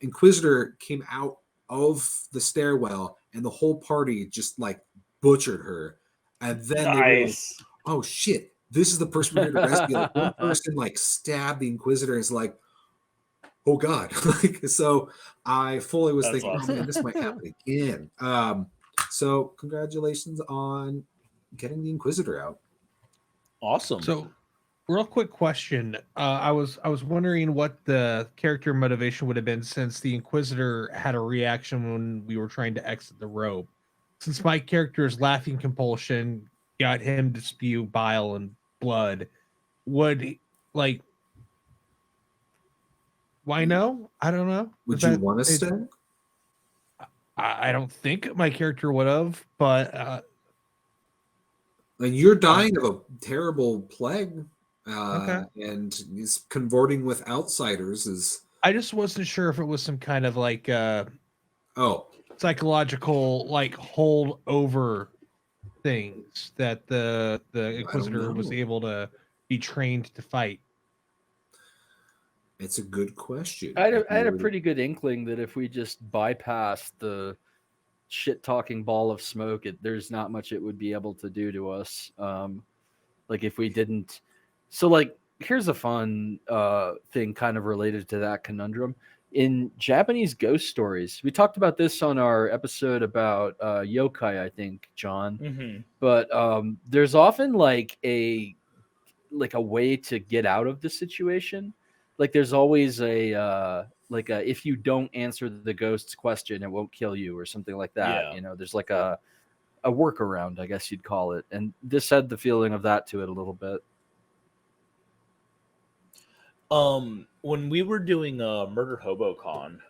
Inquisitor came out of the stairwell, and the whole party just like butchered her. And then they realized, oh shit, this is the person we're here to rescue. Like, one person like stabbed the Inquisitor and is like, oh god. So I fully was thinking, awesome. Oh man, this might happen again. So congratulations on getting the Inquisitor out. Awesome. So, real quick question. I was wondering what the character motivation would have been since the Inquisitor had a reaction when we were trying to exit the rope. Since my character's laughing compulsion got him to spew bile and blood, would like why no? I don't know. Would you want to stay? I don't think my character would have, but and you're dying of a terrible plague, okay. And he's converting with outsiders. I just wasn't sure if it was some kind of like psychological like hold over things that the Inquisitor was able to be trained to fight. It's a good question. I had a pretty good inkling that if we just bypassed the shit-talking ball of smoke, there's not much it would be able to do to us. Like if we didn't. So like, here's a fun thing kind of related to that conundrum. In Japanese ghost stories, we talked about this on our episode about yokai, I think, John. Mm-hmm. But there's often like a way to get out of the situation. Like there's always if you don't answer the ghost's question, it won't kill you or something like that. Yeah. You know, there's like a a workaround, I guess you'd call it. And this had the feeling of that to it a little bit. When we were doing Murder Hobo Con,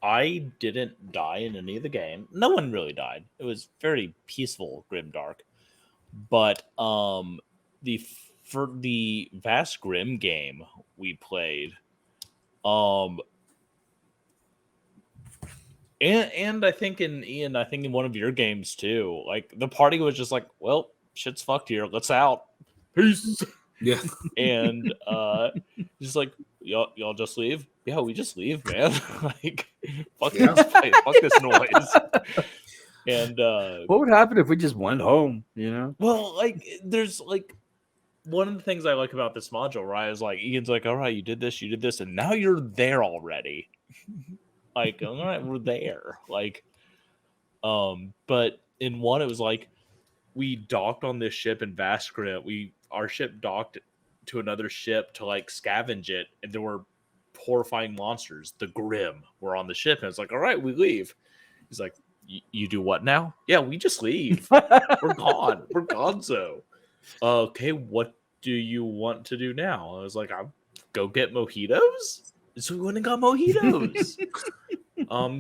I didn't die in any of the game. No one really died. It was very peaceful, grimdark. But for the Vast Grim game we played, and I think in one of your games too, like the party was just like, well, shit's fucked here. Let's out. Peace. Yeah. And just like y'all just leave. Yeah, we just leave, man. Like fuck this place, fuck this noise. And what would happen if we just went home, you know? Well, like there's like one of the things I like about this module, right, is like Ian's like, all right, you did this, and now you're there already. Like, all right, we're there. Like, but in one it was like we docked on this ship in Vaskra. Our ship docked to another ship to like scavenge it, and there were horrifying monsters. The Grim were on the ship, and it's like, all right, we leave. He's like, you do what now? Yeah, we just leave. We're gone. We're gone. So, okay, what do you want to do now? I was like, I'll go get mojitos. So we went and got mojitos.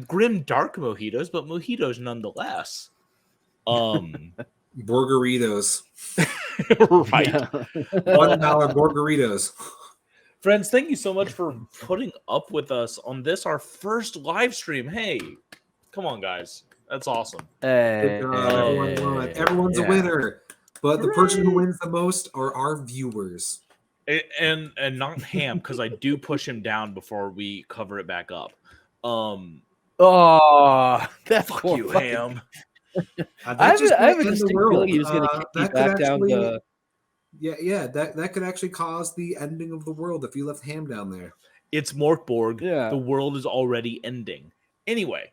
Grim dark mojitos, but mojitos nonetheless. Borgaritos. Right. $1 Borgaritos. Friends, thank you so much for putting up with us on this, our first live stream. Hey, come on, guys. That's awesome. Good job. Everyone won. Everyone's a winner. But the person who wins the most are our viewers. And not Ham, because I do push him down before we cover it back up. Oh, that's fuck you, Ham. I have a distinct feeling he was going to kick me back down the... Yeah, that could actually cause the ending of the world if you left Ham down there. It's Mork Borg. Yeah. The world is already ending. Anyway,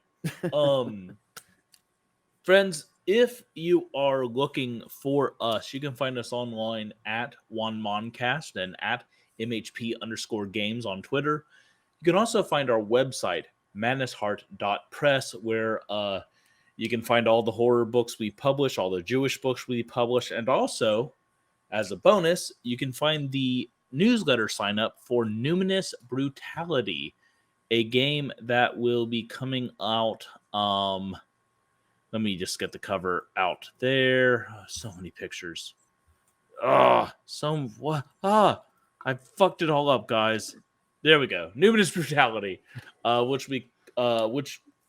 friends, if you are looking for us, you can find us online at OneMoncast and at MHP_games on Twitter. You can also find our website, madnessheart.press, where you can find all the horror books we publish, all the Jewish books we publish, and also, as a bonus, you can find the newsletter sign up for Numinous Brutality, a game that will be coming out. Let me just get the cover out there. Oh, so many pictures. I fucked it all up, guys. There we go. Numinous Brutality, which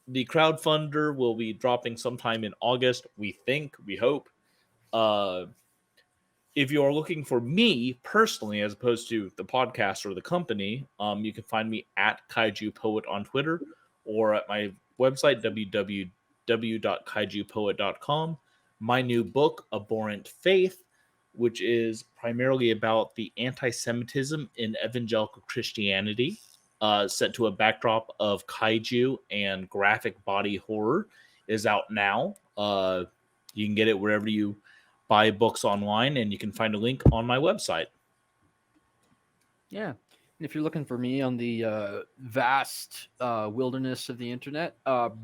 the crowdfunder will be dropping sometime in August. We hope. If you are looking for me personally, as opposed to the podcast or the company, you can find me at Kaiju Poet on Twitter or at my website, www.kaijupoet.com. My new book, Abhorrent Faith, which is primarily about the anti-Semitism in evangelical Christianity, set to a backdrop of kaiju and graphic body horror, is out now. You can get it wherever you buy books online, and you can find a link on my website. Yeah. And if you're looking for me on the vast wilderness of the internet,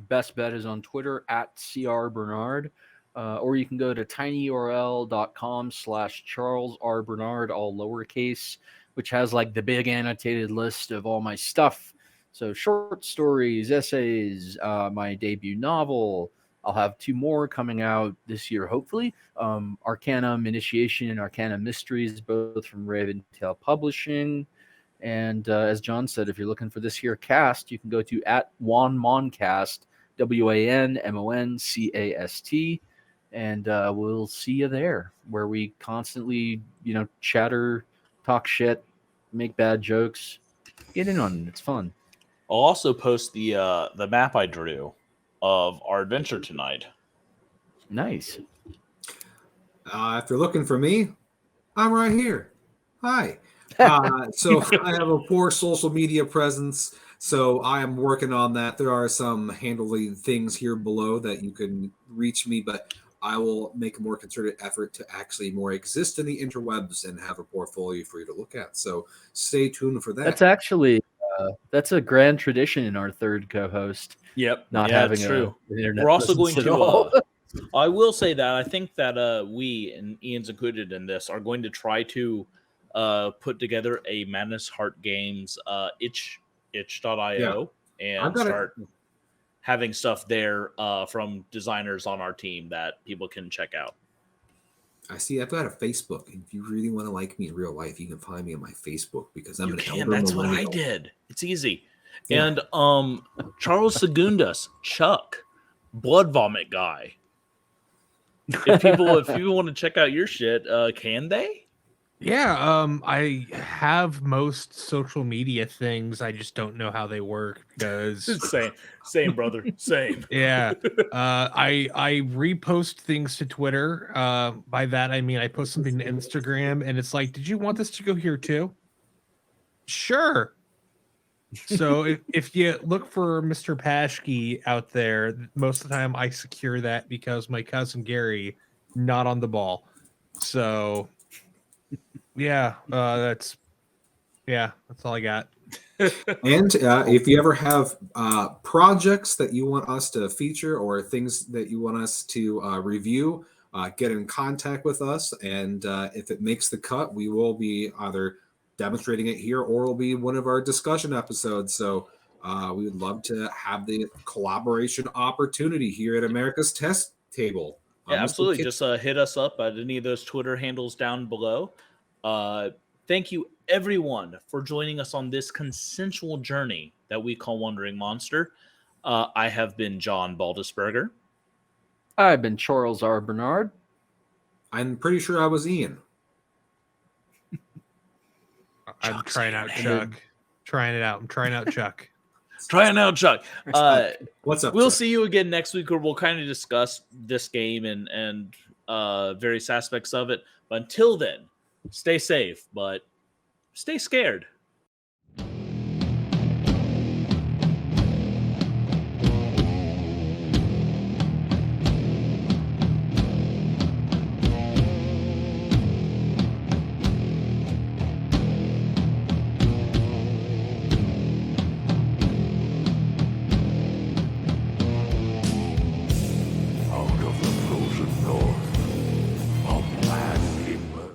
best bet is on Twitter at CRBernard, or you can go to tinyurl.com/Charles R. Bernard, all lowercase, which has like the big annotated list of all my stuff. So short stories, essays, my debut novel. I'll have 2 more coming out this year, hopefully. Arcanum Initiation and Arcanum Mysteries, both from Raventail Publishing. And as John said, if you're looking for this here cast, you can go to at WanMoncast, WanMoncast, and we'll see you there, where we constantly, chatter, talk shit, make bad jokes. Get in on it. It's fun. I'll also post the map I drew of our adventure tonight. Nice. If you're looking for me, I'm right here. Hi. So I have a poor social media presence, so I am working on that. There are some handling things here below that you can reach me, but I will make a more concerted effort to actually more exist in the interwebs and have a portfolio for you to look at. So stay tuned for that. That's actually That's a grand tradition in our third co-host. Yep. Not yeah, having it's true. an internet We're also presence going at to. all. I will say that I think that we, and Ian's included in this, are going to try to put together a Madness Heart Games itch.io I've and got start having stuff there from designers on our team that people can check out. I see. I've got a Facebook. If you really want to like me in real life, you can find me on my Facebook because I'm You an can. elder That's what I millennial. did. It's easy. Yeah. And Charles Segundas, Chuck, Blood Vomit Guy. If people want to check out your shit, can they? Yeah, I have most social media things. I just don't know how they work because Same, brother. Same. yeah. I repost things to Twitter. By that I mean I post something to Instagram and it's like, did you want this to go here too? Sure. So if you look for Mr. Paschke out there, most of the time I secure that because my cousin Gary not on the ball. So yeah, that's all I got. And if you ever have projects that you want us to feature or things that you want us to review, get in contact with us. And if it makes the cut, we will be either demonstrating it here or it'll be one of our discussion episodes. So we would love to have the collaboration opportunity here at America's Test Table. Yeah, Mr. absolutely. Kit- Just hit us up at any of those Twitter handles down below. Thank you, everyone, for joining us on this consensual journey that we call Wandering Monster. I have been John Baldisberger. I've been Charles R. Bernard. I'm pretty sure I was Ian. I'm Chuck's trying here, out man. Chuck. Trying it out. I'm trying out Chuck. Trying out Chuck. What's up? We'll Chuck? see you again next week where we'll kind of discuss this game and various aspects of it. But until then, stay safe, but stay scared.